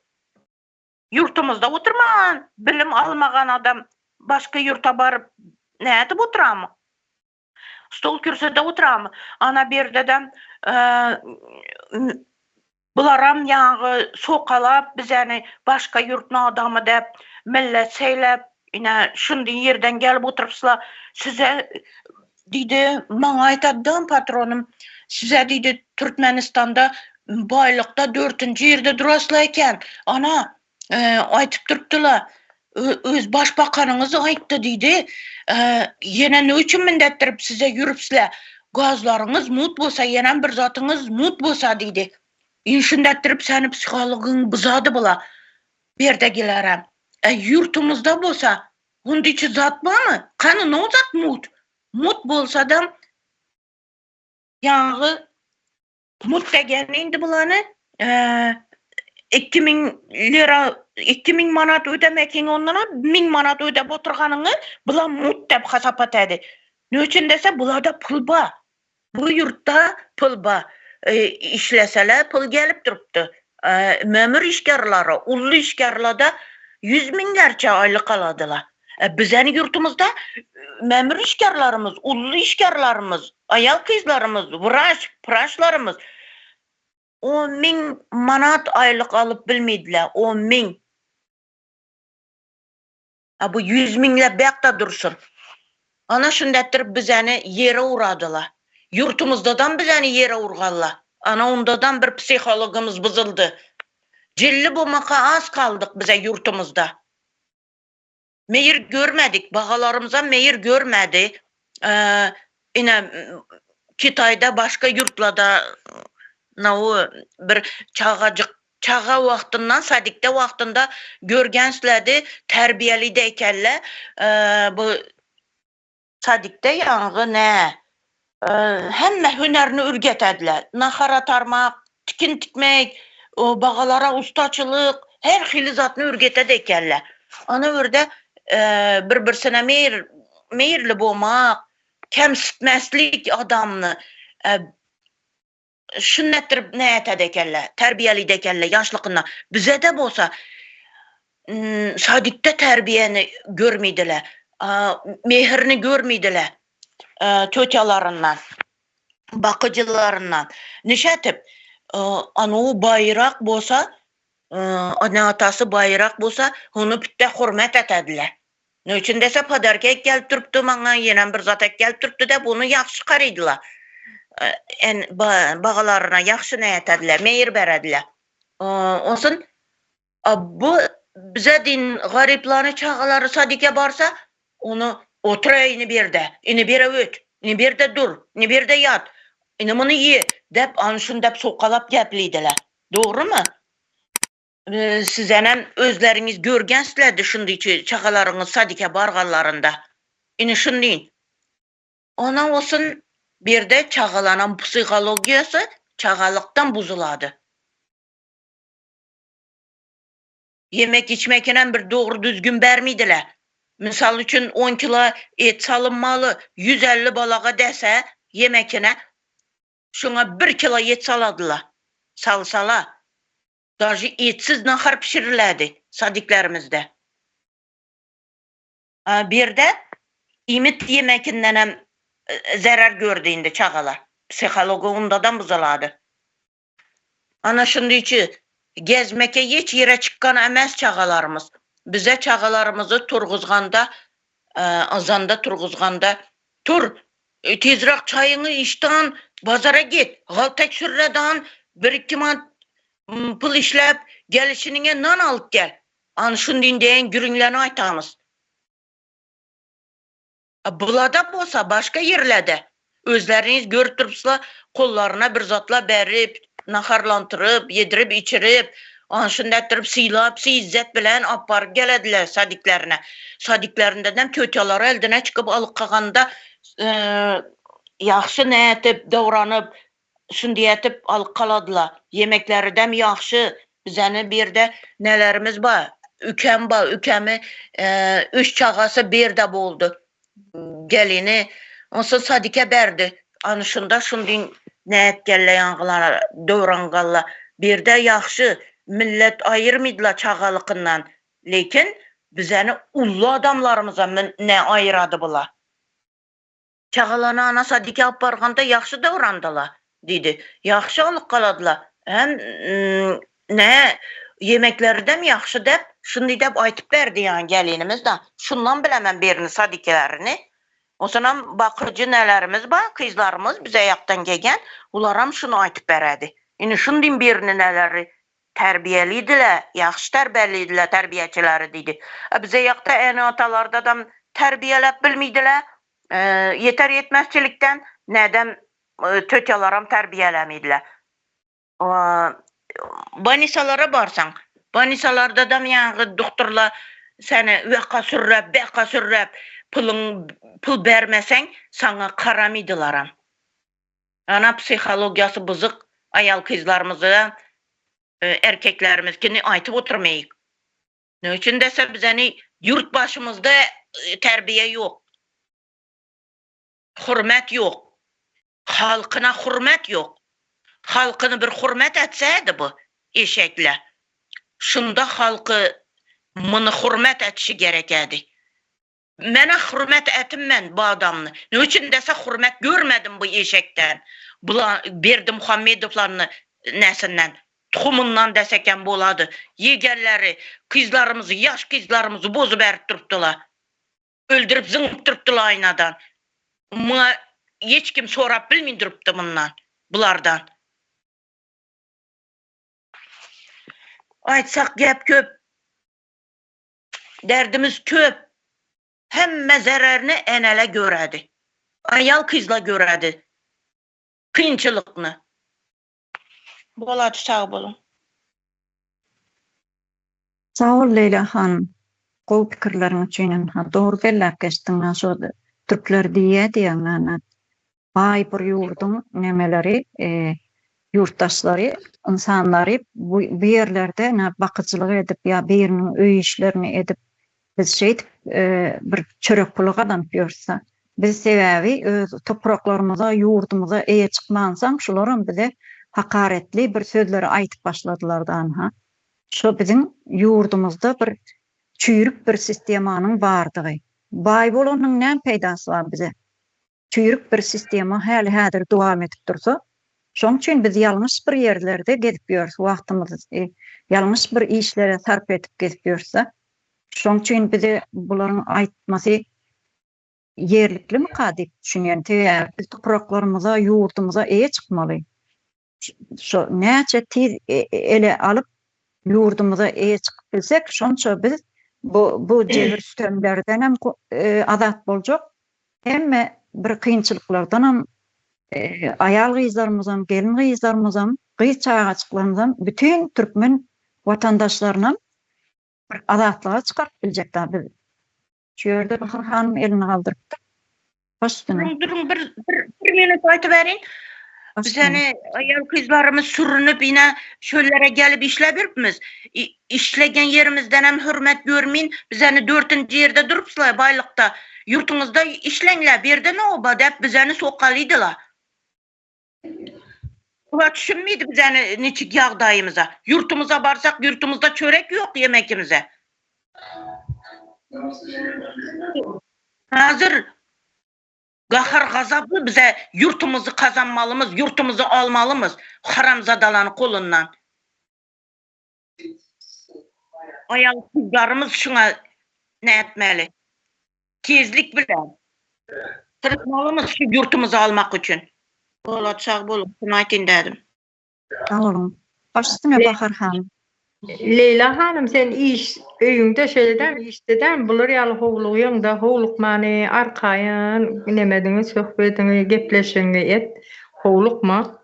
Yurtumuzda oturman. Bilim almagan adam başka yurta barıp ne edip oturamı? Stol kürsüde oturamı? Ana bir dedem bularam yağı sokalap bizeni başka yurtna adamı dep millet seylep yine şimdi yerden gelip oturupsla size dedi bana aytadan patronum size dedi Türkmenistan'da baylıkta 4. yerde duraslayken ana aytıp durupdylar öz başbakanınız aytdı dedi yine ne üçün mindettirip size yürüpsizler gazlarınız mut bolsa yenen bir zatınız mut bolsa dedi inşindettirip seni psikologun buzadı bula berdegilerem yurtumuzda bolsa onun içi zat mı? Kanı ne zat mut? Mut bolsa da yağı mut degen indi bulanı 2000 lira 2000 manat ödemekin onlara 1000 manat ödep oturganını bulan mut dep hasap etedi. Ne üçün dese bularda pul var. Bu yurtta pul var. İşleseler pul gelip duruptu. Memur işgarları, ullu işgarlarda 100 binlerce aylık aladılar. Bizeni yurtumuzda memur işgarlarımız, ullu işgarlarımız, ayal kızlarımız, vraçlarımız 10 bin manat aylık alıp bilmeydiler. 10 bin. Bu 100 binle bekta dursun. Ana şundatır bizeni yere uğradılar. Yurtumuzdadan bizeni yere uğrarlar. Ana ondadan bir psikologumuz bozuldu. Cilli bulmaka az kaldık bize yurtumuzda. Meyir görmedik, bağalarımıza meyir görmedi. Yine Kitay'da başka yurtlarda bir çağa vaxtından, sadikdə vaxtında görgənslədi, tərbiyəli də ikənlər. Bu sadikdə yanğı nə? Həmmə hünərini ürgətədilər. Naxar atarmaq, tikin tikmək, bağalara ustaçılıq, hər xili zatını ürgətədə ikənlər. Ana ördə bir-birsinə meyirli bolmaq, kəmsitməslik adamını şünnətdir nəyət edəkəllər, tərbiyəli edəkəllər, yaşlıqından. Bizə də bolsa, sadikdə tərbiyəni görmeydilər, mehirini görmeydilər, tötyalarından, bakıcılarından. Nişətib, anu bayraq bolsa, ana atası bayraq bolsa, onu bütdə hürmət etədilər. Ne üçün desə, padarkək gəlib turupdu, mənə yenən bir zatek gəlib turupdu da, bunu yaxşı qarıydılar. Bağalarına yaxşı nə etədilər, meyir bərədilər. Olsun, bu bizə din qariblarını, çağaları sadikə barsa, onu otura ini bir də, ini bir öt, ini bir də dur, ini bir də yat, ini bunu ye, dəb, anışın dəb soqalab gəpliydilər. Doğru mu? Sizənəm özləriniz görgənsizlərdir şimdi ki, çağalarınız sadikə barğallarında. İni şundeyin. Ona olsun, bir de çağalanan psikologiyası çağalıktan buzuladı. Yemek içmekinen bir doğru düzgün vermeydiler. Misal için 10 kilo et salınmalı, 150 balağa dese yemekine şuna 1 kilo et saladılar. Salsala. Daha etsiz nahar pişirirlerdi sadiklerimizde. Bir de imit yemekinden hem zarar gördüğünde çağalar. Psikologu ondadan buzuladı. Ana şimdi ki gezmeke hiç yere çıkan emez çağalarımız. Bize çağalarımızı turguzganda, azanda turguzganda, tur, tezrak çayını içten bazara git. Galtek sürreden bir iki man pul işlep gelişine nan alıp gel. Ana şimdi deyin gürünlerini aytamız. Bulada bolsa başka yerlerde özleriniz görüp durupsla kollarına bir zatla berip, naharlantırıp, yedirip, içirip, anşındettirip, siylap, izzet bilen aparıp gelediler sadiklerine. Sadiklerindeden tötyaları eldine çıkıp alıp kalğanda yaxşı ne etip, davranıp, şundi etip alıp kaladılar. Yemekleri dem yaxşı, bizəni bir de nelerimiz var. Ükem var, ükemi 3 çağası bir de boldu. Gelini, onsa sadikə bərdi. Anışında şundin nəyət gəllə yanğılara, dövranqalla. Bir də yaxşı, millət ayırmıydılar çağalıqından. Lekin bizəni ullu adamlarımıza nə ayıradı bula. Çağalanı ana sadikə aparğanda yaxşı davrandılar, dedi. Yaxşı alıq qaladılar. Həm nə yeməklərdən yaxşı dəb, şundi dəb aytıp bərdi yani gəlinimiz də. Şundan biləmən birini sadikələrini. O zaman bakıcı nələrimiz var, kızlarımız bizə yaxdan gələn, onlara şunu aytıp bərədi. Yəni şundin birini nələri tərbiyəliydilər, yaxşı tərbiyəliydilər, tərbiyəçiləri dedi. Bizə yaxda əni atalarda da tərbiyələb bilmiydilər, yeter yetməzçilikdən nədən tötyalarım tərbiyələmiydilər. Banisalara barsan, banisalarda da yani doktorlar səni vəqa sürrəb, pul vermesen sana karamıydılar. Ana psikologiyası bozuk ayal kızlarımızı, erkeklerimiz aytıp oturmayıq. Ne için dese bizəni yurt başımızda terbiye yok. hürmet yok. Halkına hürmet yok. Halkını bir hürmet etseydi bu eşekle. Şunda halkı bunu hürmet etişi gerekedi. Mene hürmet etim ben bu adamını. Ne için dese hürmet görmedim bu eşekten. Berdi Muhammedovlarını nesinden, tuhumundan deseken boladı. Yegerleri, kızlarımızı, yaş kızlarımızı bozup erip durupdular. Öldürüp zıngıp durupdular aynadan. Buna hiç kim sorap bilmeyin durupdu bundan, bulardan. Aytsak gep köp. Derdimiz köp. Hemme zərərini enele görədi. Ayal kızla görədi. Kıyınçılıqını. Boladı sağ olun. Sağ ol Leyla hanım. Gowy pikirleriň üçin doğru bellap geçdiň şu türkler diýe diýen bay bir ýurdun nemeleri yurttaşlary, insanlary bu ýerlerde bakyjylyk edip ýa biriniň öý işlerini edip biz bir çörek pulu gazanyp ýörse, biz sebäbi öz topraklarymyza, ýurdumyza eýe çykmansaň şolaryň bize hakaretli bir sözleri aýtyp başladylardan Şu bizim ýurdumyzda bir çüýrük bir sistemanyň bardygy. Bay bolanyň näme peýdasy bar bize? Çüýrük bir sistema häli häzir dowam etip dursa, şoň üçin biz ýalňyş bir ýerlerde gezip ýörüs, wagtymyzy ýalňyş bir işlere sarp etip gezip ýörse, şoň üçin bize bularyň aýtmasy yerlikli kadip düşünýän biz topraklarymyza, ýurdumyza eýe çykmaly. Şu näçe tiz ele alyp ýurdumyza eýe çykyp bilsek, şonça biz bu jebir sütemlerden hem azat boljak, hemme bir kıyınçılıklardan hem ayal gyzlarymyzdan, gelin gyzlarymyzdan, gyz çağaçyklarymyzdan bütün türkmen watandaşlaryna bir azatlyga çykaryp biljekler biz. Şu ýerde Bahar hanım elini galdyrypdy. Durun bir minut aýtyp berin. Biz ayal kızlarımız sürünüp yine şöllere gelip işlebirmiz. İşlegen yerimizden hem hürmet görmeyin. Biz 4. yerde durupsılar baylıkta. Yurtumuzda işlenler. Bir de ne oldu? Hep biz sokalıydılar. Bu düşünmeydi biz neçik yağdayımıza. Yurtumuza barsak yurtumuzda çörek yok yemekimize. Hazır gahar gazaplı bize yurtumuzu kazanmalımız, yurtumuzu almalımız haramzadaların kolundan. Ayal kızlarımız şuna ne etmeli? Tezlik bilen. Tırıkmalımız şu yurtumuzu almak için. Ola sağ olun. Günaydın dedim. Sağ olun. Başüstüne Bahar hanım. Leyla hanım sen iş öýüňde şeýleden işdeden bular ýaly howlugyňda howluk many arkaýyn nemediňi söhbetiňi gepleşiňi et howlukma.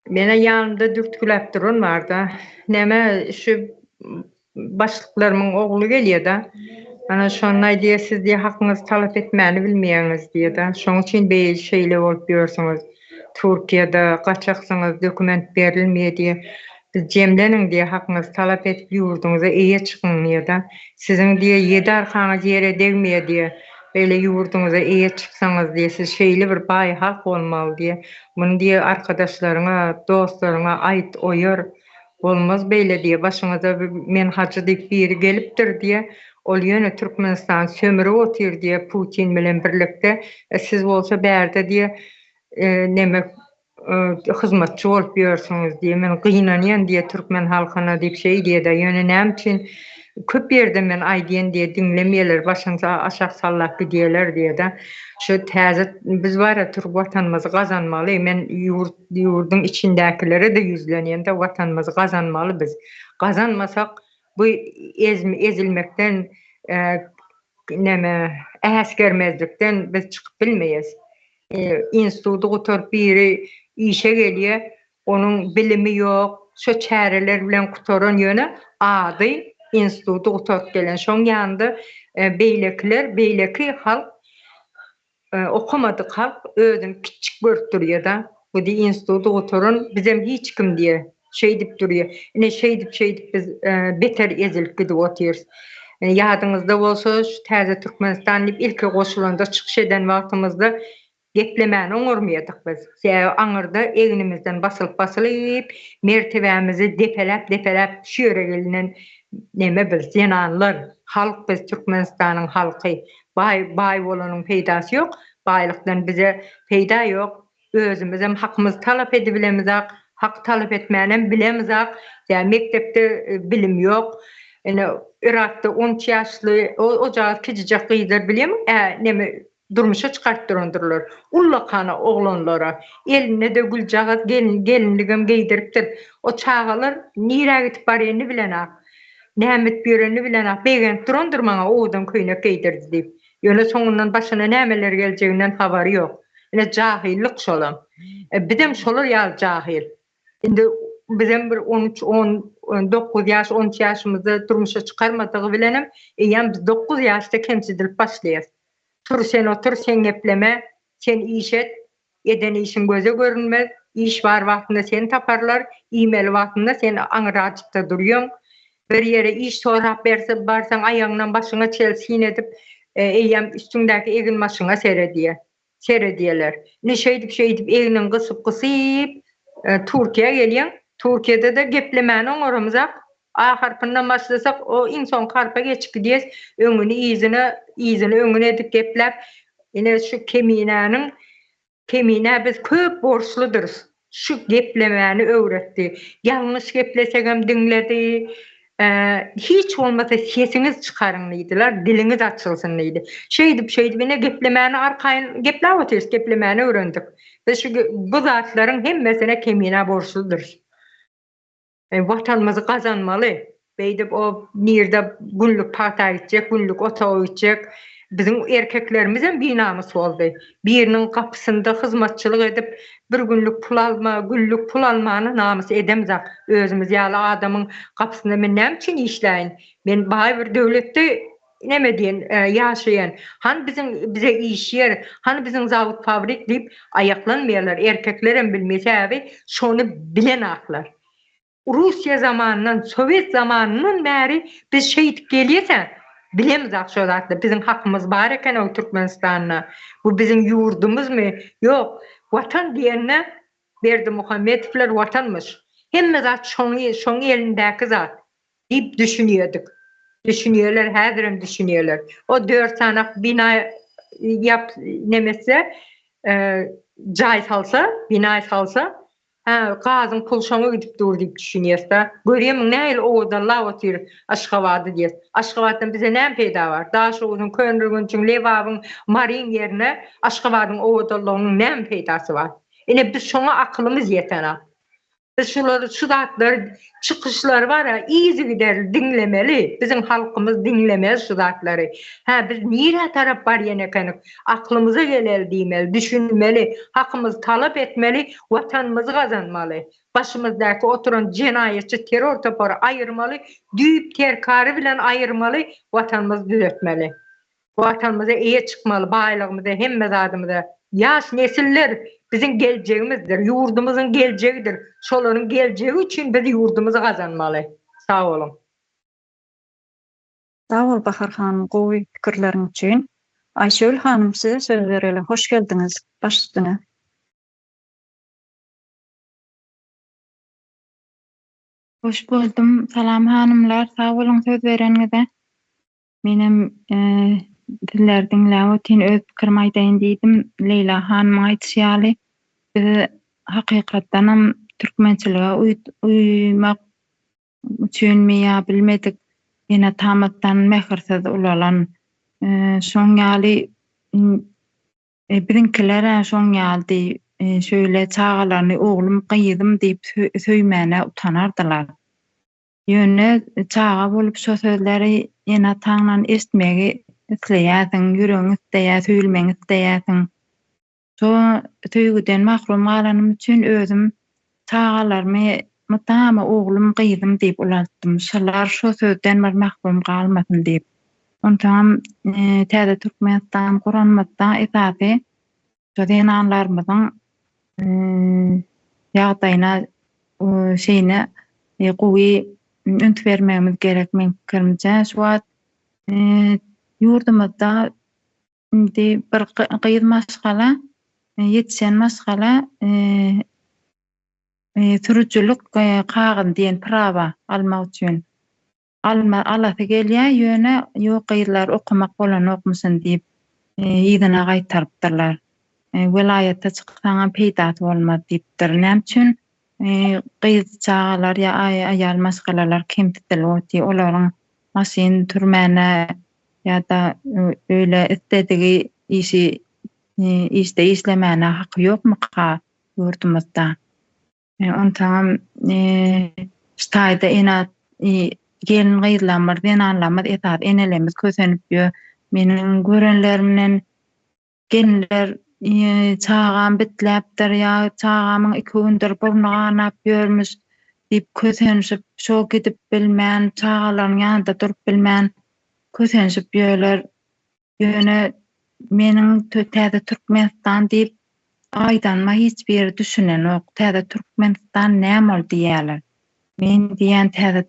Mene ýanymda dürtgüläp duran barda. Neme şu başlyklarymyň ogly gelýär-de. Ana şonday diýe siz diýe hakyňyzy talap etmäni bilmeýäňiz diýe-de. Şoň üçin beýle şeýle bolup ýörsiňiz. Türkiýede gaçaksyňyz, dokument berilmeýär diýe. Biz jemlenin diye hakkınızı talap edip yurdunuza eýe çykyn ýa-da siziň diye ýedi arkaňyz ýere degmeýär diye böyle yurdunuza eýe çyksaňyz diye siz şeýle bir baý halk bolmaly diye muny diye arkadaşlaryňa, dostlaryňa aýt oýar bolmaz beýle diye başyňyza men hacı diýip biri gelipdir diye ol ýöne Türkmenistan sömürip otyr diye Putin bilen birlikde siz bolsa bärde diye neme hizmetçi bolup ýörsiňiz diye men gynanýan diye türkmen halkyna diýip şeý diýe-de ýöne näme üçin köp ýerde men aýdýan diye dinlemeýärler başyňyza aşak sallap gidiýerler diye-de şu täze biz bara türk watanymyzy gazanmaly men ýurdun içindäkilere de ýüzlenýände watanymyzy gazanmaly biz gazanmasak bu ezilmekden neme äsgermezlikden biz çykyp bilmeýäs institutu guturup biri işe gelýär, onun bilimi yok, şu çäreler bilen gutaran ýöne ady institutu guturup gelen. Şoň ýandy beýleki halk okamadyk halk özüni kiçik görüp durýar-da. Bu di institutu gutaran bizem hiç kim diýe şeý dip durýar. Ine şeý dip biz beter ezilip gidip otyrys. Ýadyňyzda bolsa şu täze Türkmenistan diýip ilki goşulanda çykyş eden wagtymyzda geplemäni oňurmaýardyk biz. Sebäbi aňyrda eginimizden basylyp mertebämizi depeläp şu ýere gelinen neme biz zenanlar. Halk biz Türkmenistanyň halky. Bay bolanyň peýdasy ýok. Baýlykdan bize peýda ýok. Özümüz hem hakkymyzy talap edebilemizak, hak talap etmänem bilemizak. Yani mektepde bilim ýok. Irakda 10 ýaşly o jagat kijijak gyýdyr bilem. Neme durmuşa çykartdyrandyrlar. Ullakana oglanlara eline de güljagat gelinligim giydiripdir. O çağalar nire gitip barýany bilenak. Nämet bereni bilenak. Begen durandyr maňa oğdan köýnek giydirdi diýip. Ýöne soňundan başyna nämeler geljeginden habary ýok. Jahillik şolam. Bizem şolar ýa jahil. Indi bizem bir 13 19 ýaş 10 ýaşymyzda durmuşa çykarmadygy bilenem. Ýa biz 9 ýaşda kemsidilip başlaýar. Tur sen otur, sen gepleme, sen iş et, eden işin göze görünmez, iş var vaktinde sen taparlar, iğmeli vaktinde sen aňyraçykda durýan, bir yere iş sorap berse barsaň aýagyňdan başyňa çelsin edip, eýem üstündäki egin maşyna seredýärler. Neşeýdip eginin gysyp Türkiýe gelýän, Türkiýede de geplemäni oňurmazak. Ahirpyndan başlasak o insan karpa geçip gidiýäs, öňüni iýzini öňüne edip geplep, ine şu kemine biz köp borçludyr. Şu geplemäni öwretdi. Ýalňyş geplesek hem diňledi. Hiç olmasa sesiňiz çykaryň diýdiler, diliňiz açylsyn diýdi. Şeýdip ine geplemäni arkaýyn gepläp otyrs, geplemäni öwrendik. Biz şu bu zatlaryň hemmesine kemine borçludyr. Vatanımızı kazanmalı. Beydip o nirde günlük parta gidecek, günlük otağa gidecek. Bizim erkeklerimizin bir namusu oldu. Birinin kapısında hizmetçilik edip bir günlük pul almanı namus edemizak. Özümüz ýaly adamın kapısında men näme üçin işläýin? Men baý bir döwletde neme diýen ýaşaýan. Han bize iş yer, han bizim zawut fabrik diýip ayaklanmaýarlar. Erkeklerim bilmeýär, şonu bilen aklar. Rusya zamanından, Sovyet zamanından beri biz şehit geliyse bilemiz akşodatlı. Bizim hakkımız var eken o Türkmenistan'na. Bu bizim yurdumuz mu? Yok. Vatan diyenine Berdi Muhammedovlar vatanmış. Hem zat şonu elindeki zat deyip düşünüyorduk. Düşünüyorlar, hazırım düşünüyorlar. O 4 tane bina nemese bina salsa gazın pulşoňa gidip dur diýip düşünýärdi. Görýäm näil oda lawatyr Aşgabatda diýär. Aşgabatdan bize näme peýda bar? Daş oğuzun könrügün üçin Lewabyň marin ýerine Aşgabatyň odalygynyň näme peýdasy bar? Ine biz şoňa aklymyz ýetene. Biz şolary şu zatlar çykyşlar bar ya, iýzi gider dinlemeli. Bizim halkymyz dinlemez şu zatlary. Biz nire tarap barýan eken aklymyza gelel diýmeli, düşünmeli, hakymyzy talap etmeli, watanymyzy gazanmaly. Başymyzdaky oturan jenaýetçi terror topary aýyrmaly, düýüp terkary bilen aýyrmaly, watanymyzy düzeltmeli. Watanymyza eýe çykmaly, baýlygymyza hemme zadymyza. Ýaş nesiller bizim geljegimizdir, yurdumuzun geljegidir. Şolaryň geljegi üçin biz yurdumuzy gazanmaly. Sağ olun. Sağ ol Bahar hanım, gowy pikirleriň üçin. Aýşegül hanım, size söz berelim. Hoş geldiňiz. Baş üstüne. Hoş buldum. Salam hanımlar. Sağ olun söz berenňize. Menem diller dinläp otin öz pikirimi aýtaýyn diýdim. Leyla hanım aýtýaly. Hakykatdan hem türkmençilige uymak üçin miýa bilmedik. Ýene tamatdan mehirsiz ulalan şoň ýaly birinkiler şoň ýaldy şöyle çağalaryny oglum gyýdym diýip söýmäne utanardylar. Ýöne çağa bolup şo sözleri ýene taňdan esmegi isleýärsiň, ýüregiň isleýär, söýülmeň isleýärsiň. Şo töýgüden mahrum galanym üçin özüm çağalarmy mutama oglum gyýdym diýip ulatdym. Şolar şo sözden bir mahrum galmasyn diýip. Ondan täze Türkmenistan Guranmatda esaby şodenanlarymyzyň ýagdaýyna şeýne gowy ünt bermegimiz gerek men pikirimçe. Şu wagt Yurdumuzda indi bir gyýyz maşgala, ýetişen maşgala türüjülük kagyn diýen prawa almak üçin alasy gelýär ýöne ýok gyýyzlar okumak bolan okmasyn diýip ýygyna gaýtarypdyrlar. Welayatda çyksaňam peýdat bolmaz diýipdir. Näme üçin gyýyz çagalar ýa aýal maşgalalar kemtitil boldy. Olaryň maşyn türmäne ýa-da öyle istedigi işde işlemäne haky ýokmyka ýurdumyzda? Ontam ştaýda ena gelin gyýyzlamar, denanlamar etat enelerimiz kösenip ýö. Meniň görenlerimden gelinler çağam bitläpdir ýa çağamyň 2 gündür burnu ganap ýörmüş diýip kösenişip şo gidip bilmän, çağalaryň ýanynda durup bilmän kösenişip ýörler. Ýöne meniň täze Türkmenistan diýip aýdanma hiç bir düşünen ok. Täze Türkmenistan näme ol diýerler. Men diýen täze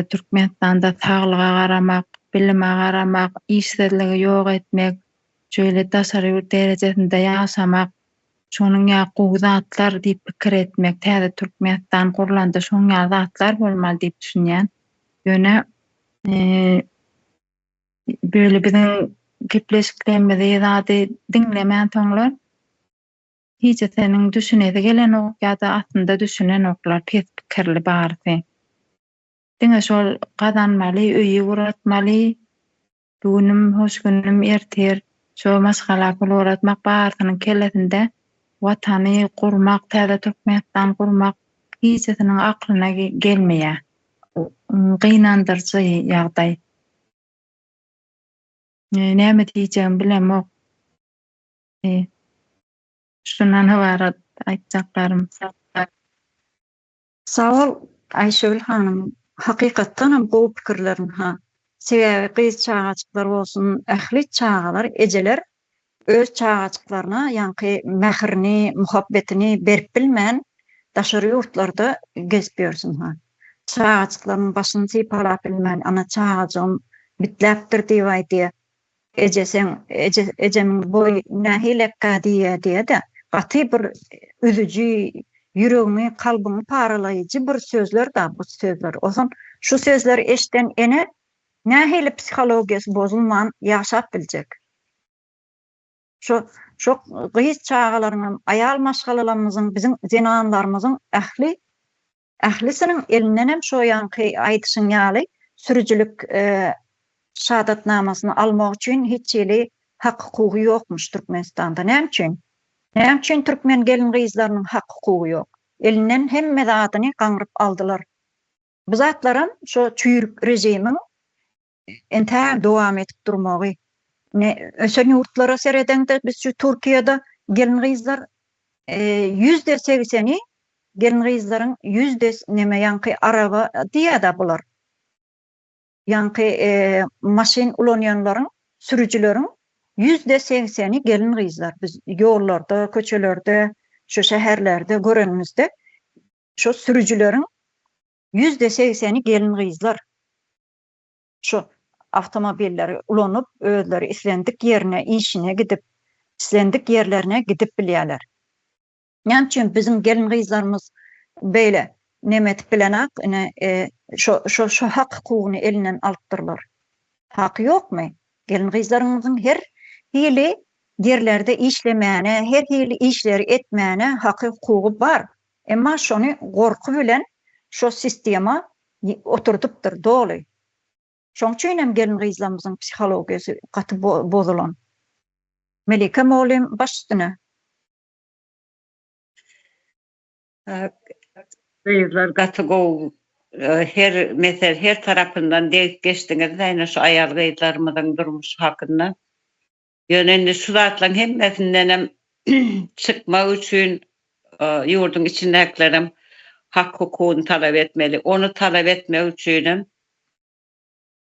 Türkmenistanda saglyga garamak, bilime garamak, işsizligi ýok etmek, şöyle daşary derejesinde ýaşamak, şonuň ýa zatlar diýip pikir etmek, täze Türkmenistan gurulanda şoň zatlar bolmaly diýip düşünýän. Ýöne böyle biziň gepleşiklerimizi zady dinlemän toňlar hiç seniň düşünede gelen ok ýa-da aslında düşünen oklar pes pikirli barsy. Diňe şol gazanmaly, öýi guratmaly, bugünüm hoş günüm erter, şo maşgala guratmak barsynyň kellesinde watany gurmak, täze Türkmenistan gurmak hiç seniň aklyna gelmeýär. Gynandyrjy ýagdaý. Näme diýeceğim bilemok. Şundan habarat aýtjaklarym. Sağ ol Aýşegül hanym. Hakykatdan bu pikirlerin Sebäbi gyýyz çagaçyklar bolsun, ähli çagalar, ejeler öz çagaçyklaryna ýanky mähirini, muhabbetini berip bilmän daşary ýurtlarda gezip ýörsün. Çagaçyklaryň başyny sypalap bilmän, ana çagacym bitläpdir diýip aýdy. Ejemiň boy nähilekkä diýe-de gaty bir üzüji, ýüregimi, kalbymy paralaýjy bir sözler da bu sözler. Oson şu sözler eşden ene nähili psihologiýasy bozulman ýaşap biljek. Şo gyýyz çagalaryň, aýal maşgalalarymyzyň, biziň zenanlarymyzyň ählisiniň elinden hem şo ýanky aýdyşyň ýaly sürüjülük şahatnamasyny almak üçin hiç ýeli hak hukugy ýokmuş Türkmenistanda. Näme üçin? Näme üçin türkmen gelin gyýyzlarynyň hak hukugy ýok? Elinden hemme zatyny gaňryp aldylar. Bu zatlaram şo çüýrük rejimiň entä dowam etip durmagy. Ösen ýurtlara seredende biz şu Türkiýede gelin gyýyzlar %80'i gelin gyýyzlaryň neme ýanky araba diýär bular. Ýanky maşyn ulanýanlaryň, sürüjileriň %80'i gelin gyýyzlar. Biz ýollarda, köçelerde, şu şäherlerde görenimizde şu sürüjileriň %80'i gelin gyýyzlar. Şu avtomobilleri ulanyp özleri islendik ýerine, işine gidip, islendik ýerlerine gidip bilýärler. Näme üçin bizim gelin gyýyzlarymyz beýle nemet bilenak, şu hak hukugyny elinden alypdyrlar. Hak ýokmy? Gelin gyýyzlarymyzyň her hili yerlerde işlemäne, her hili işleri etmäne haky hukugy bar. Emma şonu gorku bilen şu sistema oturtypdyr doly. Şoň üçin hem gelin gyýyzlarymyzyň psihologiýasy gaty bozulan. Melike Molim baş üstüne. Gyýyzlar gaty gowy her tarapyndan degip geçdiňiz aýna şu aýal gyýyzlarymyzyň durmuşy hakynda. Ýöne şu zatlaryň hemmesinden hem çykmak üçin ýurdun içindekilerim hak hukugyny talap etmeli. Onu talap etmek üçin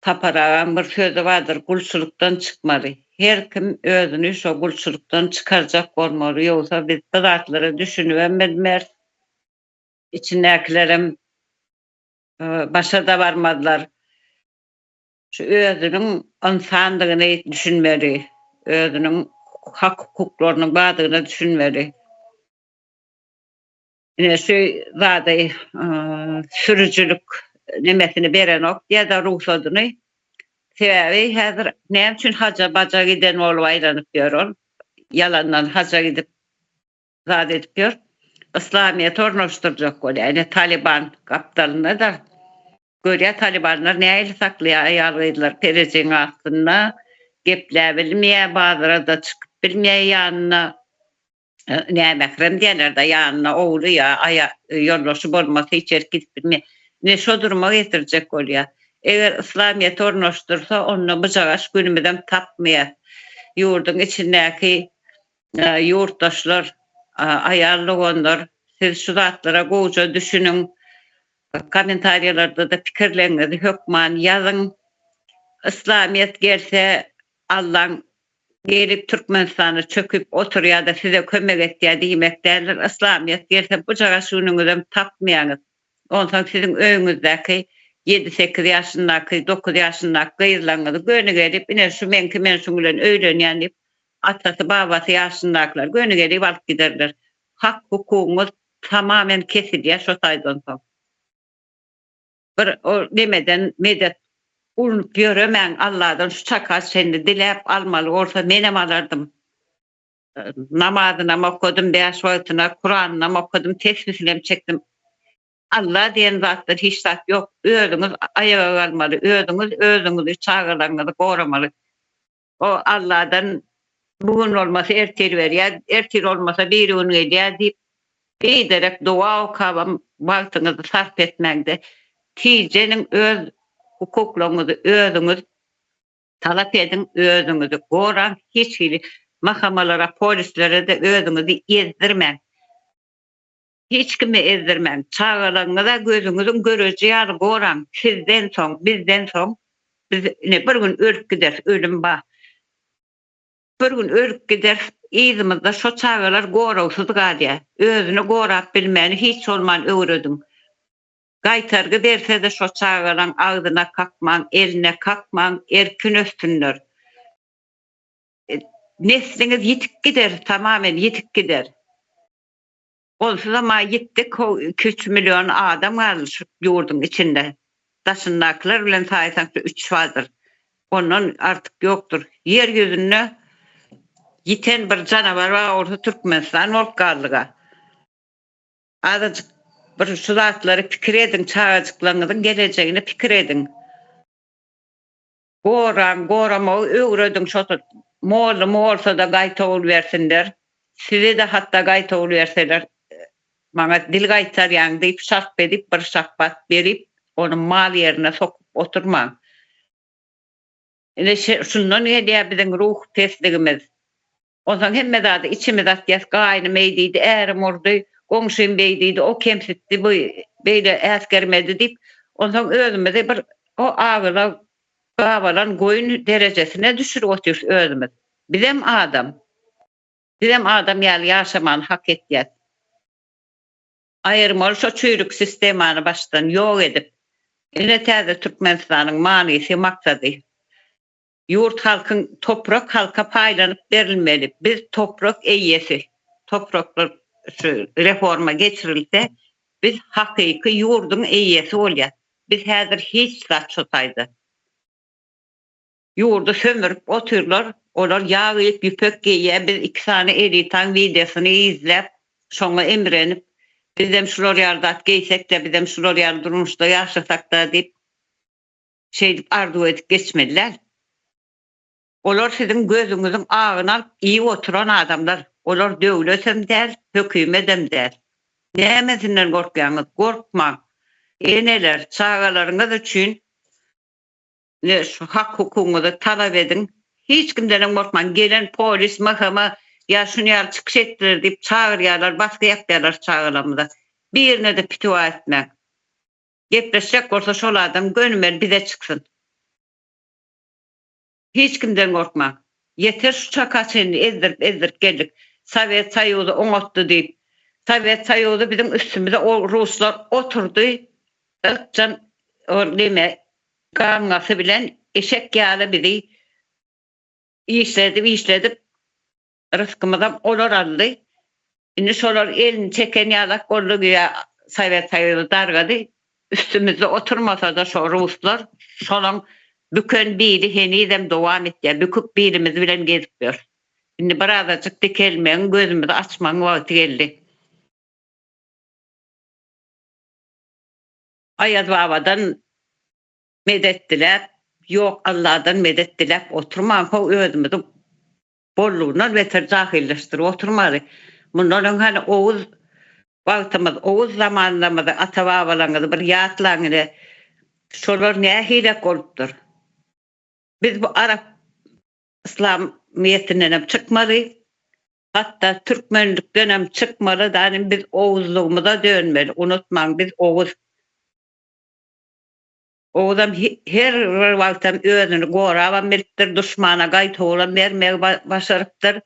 taparagan bir sözü vardır, gulçulukdan çıkmaly. Her kim özüni şu gulçulukdan çıkarjak bolmaly. Ýogsa biz bu zatlary düşünüp bilmer. İçindekilerim başa da varmadılar. şu özünün insanlığını düşünmeli, özünün hak hukuklarının badığını düşünmeli. Yine şu zaten sürücülük nimetini veren ok ya da ruhsatını sebebi hazır ne için haca baca giden olup aylanıp diyor. Yalandan haca gidip zat edip diyor. İslamiyet ornaştıracak oluyor. Yani Taliban kaptalına da görüyor Talibanlar neyle saklıyor ayarlaydılar pereceğin aslında gepler bilmeye bazıları da çıkıp bilmeye yanına ne mekrem diyenler de yanına oğlu ya yollaşıp olması içeri gidip bilmeye ne şu duruma getirecek oluyor. Eğer İslamiyet ornaştırsa onu bıcağaş günümüzden tapmaya yurdun içindeki yurttaşlar ayarlı onlar siz şu zatlara koca düşünün komentaryalarda da fikirlerinizi hükman yazın. İslamiyet gelse Allah'ın gelip Türkmenistan'ı çöküp oturuyor da size kömek ettiği demek derler. İslamiyet gelse bu cagaşınızdan tapmayanız. Ondan sizin önünüzdeki 7-8 yaşındaki 9 yaşındaki kızlarınızı gönü gelip yine şu men şunların öğleniyen deyip atası babası yaşındakiler gönü gelip alıp giderler. Hak hukukumuz tamamen kesiliyor şu saydan sonra. Bir o demeden medet unup yürümen Allah'dan şu çakal seni dilep almalı olsa menem alırdım. Namazına okudum, 5 vakitine Kur'an'ına okudum, tesbihine çektim. Allah diyen zaten hiç zat yok. Ödünüz ayağa kalmalı, özünüzü çağırlarınızı koramalı. O Allah'dan bugün olmasa ertel veriyor, ertel olmasa bir gün ediyor deyip giderek dua okuyup vaktinizi sarf etmekte. Ticenin öz hukuklarınızı özünüz talep edin, özünüzü koran, hiç mahkamalara, polislere de özünüzü ezdirmen. Hiç kimi ezdirmen. Çağırlarınıza gözünüzün göreceği yer koran. Sizden son, bizden son. Biz bir gün ölüp gider, ölüm var. Bir gün ölüp gider, izimizde şu çağırlar korausuz kalıyor. Özünü korap bilmeni hiç olman öğredin. Gaytargı verse de şu çağıran ağzına kalkman, eline kalkman, erkin östünler. Nesliniz yitik gider, tamamen yitik gider. Olsa ama gittik, 2-3 milyon adam kalmış yurdun içinde. Taşındakiler bilen sayısan 3 vardır. Onun artık yoktur. Yeryüzünde yiten bir canavar var, orta Türkmenistan olup kaldığa. Azıcık bir şu zatları fikir edin, çağırcıklarınızın geleceğini fikir edin. Gorama öğredin, şotu moğlu olsa da gayta ol versinler. Size de hatta gayta ol verseler. Bana dil gaytar yani deyip şarp edip bir şarpat verip onun mal yerine sokup oturma. Şundan ne diye bizim ruh tesligimiz. O zaman hem medadı içimiz atıyaz gaynı meydiydi, erim ordu, komşum beydiydi, o kemsitti, bu böyle askermedi deyip ondan özümüzü bir o ağırla gavalan koyun derecesine düşür otuyoruz özümüz. Bizim adam yani yaşaman hak etiyaz. Ayırmalı şu çürük sistemini baştan yok edip yine tezde Türkmenistan'ın manisi maksadı. Yurt halkın toprak halka paylanıp verilmeli. Biz toprak eyyesi, topraklar reforma geçirilse biz hakiki yurdun eyyesi oluyor. Biz hazır hiç zat çotaydı. Yurdu sömürüp otururlar, onlar yağıyıp yüpök giyiyor. Biz 2 tane elitan videosunu izlep, sonra emrenip bizim şuraya yardat giysek de bizim şuraya yardat durmuşda yaşasak da deyip arzu edip geçmediler. Olar sizin gözünüzün ağına iyi oturan adamlar. Olar devletim der, hükümetim der. Neyemesinden korkuyanız? Korkma. Eneler, çağalarınız için şu hak hukukunuzu talep edin. Hiç kimden korkmayın. Gelen polis, mahkama ya şunu yar çıkış ettiler deyip çağırıyorlar, baskı yapıyorlar çağıramıza. Birine de pitua etmek. Gepleşecek olsa şol adam gönümen bize çıksın. Hiç kimden korkma. Yeter şu çakasını ezdirip geldik. Sovet Soyuzu onottu deyip. Sovet Soyuzu bizim üstümüze o Ruslar oturdu. Can o deme gangası bilen eşek yağlı biri işledim. Rızkımdan olur aldı. Şimdi şolar elini çeken yağlak oldu güya sayılı dargadı. Üstümüzde oturmasa da şu Ruslar şolan bükön biri henidem devam etti. Büküp birimiz bilen gezip diyor. Şimdi birazcık dikelmeyin gözümü de açmanın vakti geldi. Ayaz babadan medettiler. Yok Allah'tan medettiler. Oturmam o özümü de bolluğundan beter cahilleştir. Oturmadı. Bunların hani Oğuz vaktimiz, Oğuz zamanlarımızda ata babalarımızda bir yatlarını şolar ne hilek olupdur. Biz bu Arap İslamiyetinden çıkmalı. Hatta Türkmenlikten çıkmalı. Yani biz Oğuzluğumuza dönmeli. Unutmayın biz Oğuz. Oğuzam her vaktim özünü koruyan millettir, düşmana gayet olan vermeye başarıptır.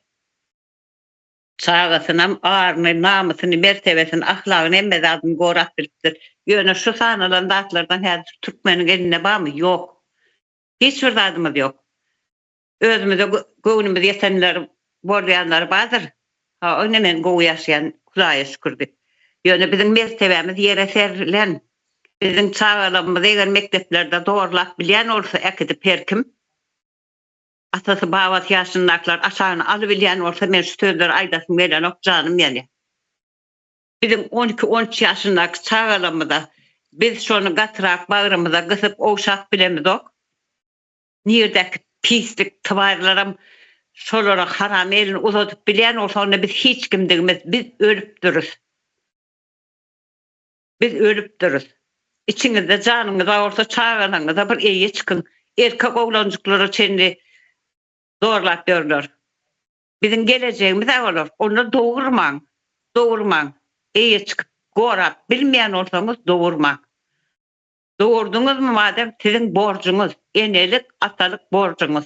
Çağısının, ağrını, namusunu, mertebesini, ahlakını emmezadını korup biliptir. Yöne şu sanalan dağıtlardan her Türkmenin eline bağ mı? Yok. Hiçbir zadımız yok. Özümüzde gönlümüz yetenler, borlayanlar vardır. Ha, önemen goğu yaşayan kulağa şükürdü. Yöne bizim mertebemiz yere serilen, bizim çağalarımız eğer mekteplerde doğrulak bilen olsa ekidip her kim, atası bavat yaşındaklar aşağını alıbilen olsa men şu sözleri aydasın veren ok canım yani. Bizim 12-13 yaşındaki çağalarımızda biz şunu gatırak bağrımıza kısıp oğuşak bilemiz ok. Nirdeki pislik tıvarlarım şolara haram elini uzatıp bilen olsa onu biz hiç kim değiliz. Biz ölüp dururuz. Biz ölüp dururuz. İçinizde canınıza olsa çağalarınıza bir iyiye çıkın. Erkek oğlancıkları çenli zorlak görülür. Bizim geleceğimiz olur. Onu doğurman. Doğurman. İyiye çıkıp korap bilmeyen olsanız doğurman. Doğurdunuz mu madem sizin borcunuz. Enelik, atalık borcunuz.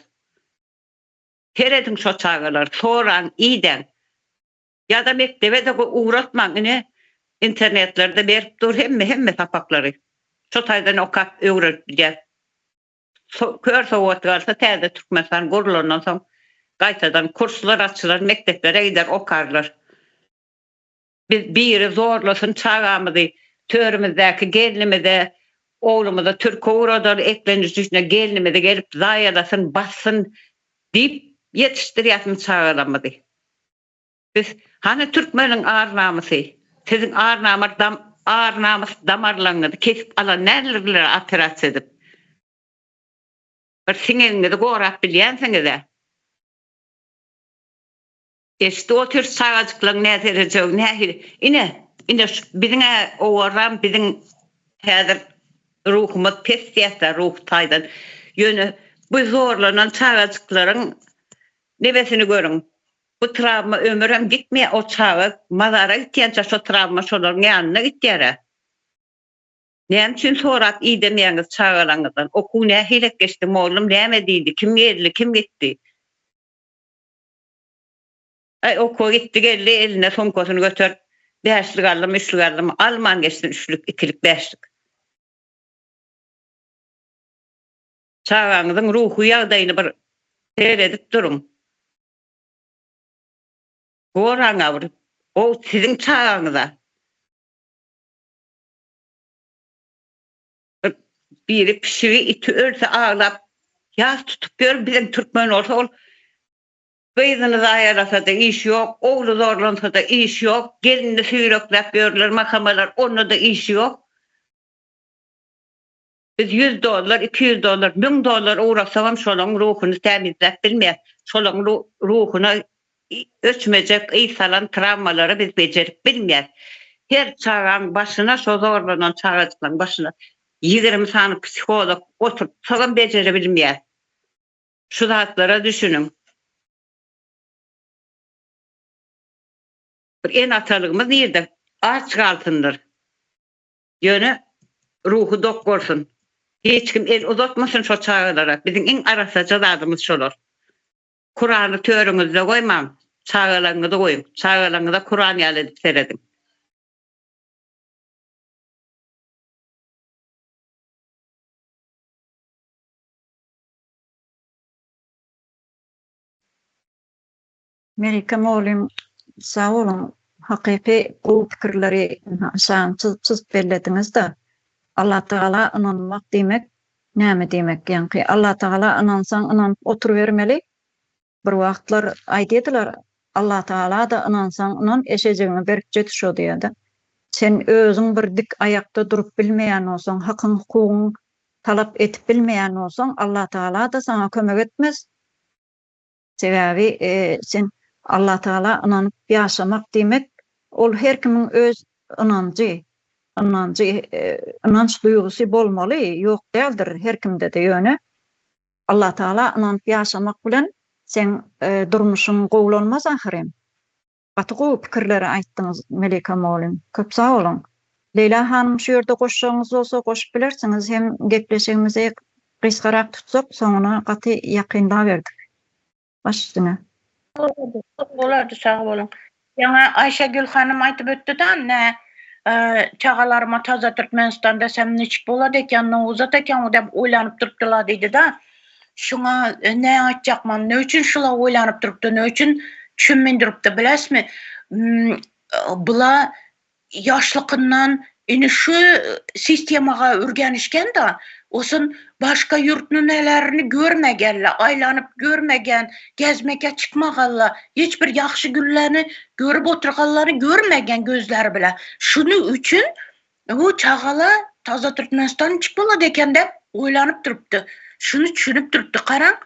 Her edin şu çağırlar. Soran, iyiden. Ya da mektebe de uğratman. İnternetlerde verip dur hemme sapakları. Şu taydan okap öğreteceğiz. Kör soğuk varsa telde Türkmenistan gurulundan sonra gaytadan kurslar açılır, mekteplere gider okarlar. Biz biri zorlasın çağımızı, törümüzdeki gelinimize, oğlumuza Türk uğradan ekleniş düşüne gelinimize gelip zayalasın, bassın deyip yetiştiriyatın çağılamızı. Biz hani Türkmenin ağır namusu, sizin ağır namus damarlarınızı kesip alan nelerlere aterat edip bir sinirinizi korup bilyensiniz de. İşte o tür sağacıkların ne dereceği ne ine bizim oğuran bizim hazır ruhumuz pes diyette ruh taydan yönü bu zorlanan sağacıkların nebesini görün. Bu travma ömürüm gitmeye o çağı mazara gittiğince şu travma şoların yanına gittiyere. Ne için sorak iyi demeyeniz çağıranızdan. Oku ne hilek geçtim oğlum demediydi. Kim geldi kim gitti. Ay oku gitti geldi eline son kosunu götür. Beşlik aldım, üçlük aldım. Alman geçsin üçlük, ikilik, beşlik. Çağıranızın ruhu yağdayını bir seyredip durun. Koran avr. O sizin çağınıza. Biri pişiri iti ölse ağlap yaz tutup gör bizim Türkmen olsa ol kızınızı ayarlasa da iş yok, oğlu zorlansa da iş yok, gelini suyraklap görürler, makamalar, onunla da iş yok. Biz $100, $200, $1000 uğraşsam şolun ruhunu temizlep bilmeye, şolun ruhuna ölçmeyecek İsa'nın travmaları biz becerip bilmeye. Her çağın başına, şu zorlanan çağıcıkların başına 20 tane psikolog oturup sağın becerebilmeye. Şu zatlara düşünün. En atalığımız nerede? Ağaç altındır. Yönü ruhu dokkorsun. Hiç kim el uzatmasın şu çağılara. Bizim en arasacı adımız şolar. Kur'an'ı törünüzde koymam. Çağılarınızı koyun. Çağılarınıza Kur'an yalı seredin. Melika Molim sağ olun. Hakiki bu pikirleri aşağı çizip bellediniz da Allah Teala inanmak demek näme demek? Yani Allah Teala inansan inanıp oturuvermeli. Bir wagtlar aýdydylar Allah Teala da inansan inan eşejegiňe berkje düşýär diýdi. Sen özüň bir dik ayakda durup bilmeýän bolsaň, hakyň hukugyň talap etip bilmeýän bolsaň Allah Teala da sana kömek etmez. Sebäbi sen Allah Teala inanyp ýaşamak demek ol her kimiň öz inanç duýgusy bolmaly, ýok däldir her kimde de ýöne. Allah Teala inanyp ýaşamak bilen sen durmuşyň gowlanmaz ahirem. Gaty pikirleri aýtdyňyz Melika Molim. Köp sağ olun. Leyla hanym şu ýerde goşşaňyz bolsa goşup bilersiňiz hem gepleşigimizi gysgarak tutsak soňuna gaty ýakynda berdik. Başyna. Olardy, sağ bolun. Ýa-da Ayşegül hanym aýtyp ötdi-de ne çağalarıma taza Türkmenistan desem neçik bolady eken, ne uzat eken o dep oýlanyp durupdylar diýdi-de. Şuna ne aýtjakman, ne üçin şula oýlanyp durupdy, ne üçin düşünmendiripdi bilesmi? Bula ýaşlykyndan ine şu sistemaga örgenişken da osun başka yurtnyň nelerini görmegelle, aýlanyp görmegen, gezmeke çıkmagalla, hiç bir ýaxşy günlerini görüp oturganlary görmegen gözleri bilen. Şunu üçün o çağala taza Türkmenistan çık bolady eken dep oýlanyp durupdy. Şunu düşünüp durupdy. Garaň,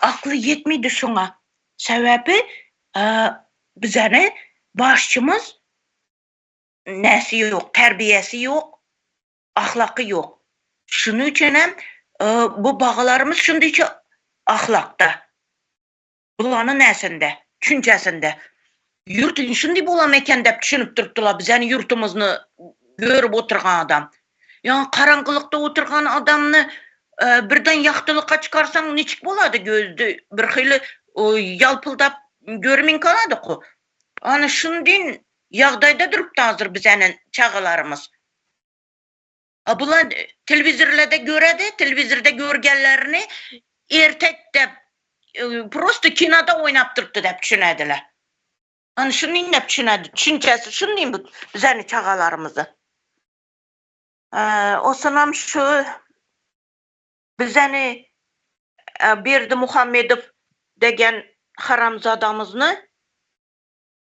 akly yetmedi şuňa. Sebäbi bizani başçymız näsi ýok, terbiyesi ýok, ahlaky ýok. Şunu üçin hem bu bagalarımız şundyçy ahlakda. Bulanyň näsinde, düşünjesinde. Yurtun şundy bolam eken dep düşünüp durupdylar bizani yurtymyzny görüp oturgan adam. Ýa karangylykda oturgan adamny birden ýaktylykka çykarsaň neçik bolady gözdi? Bir hili ýalpyldap görmeň kalady-ku. Ana şundyn ýagdaýda durupdy hazır bizaniň çağalarymız. Bular televizorlarda göredi, televizorda görgenlerini ertek dep prosto kinoda oynap durupdy dep düşünediler. Ana şunu dep düşünedi, düşünjesi şunday bu bizaniň çağalarymyzy. Osanam şu bizani Berdi Muhammedow degen haramzadamyzyny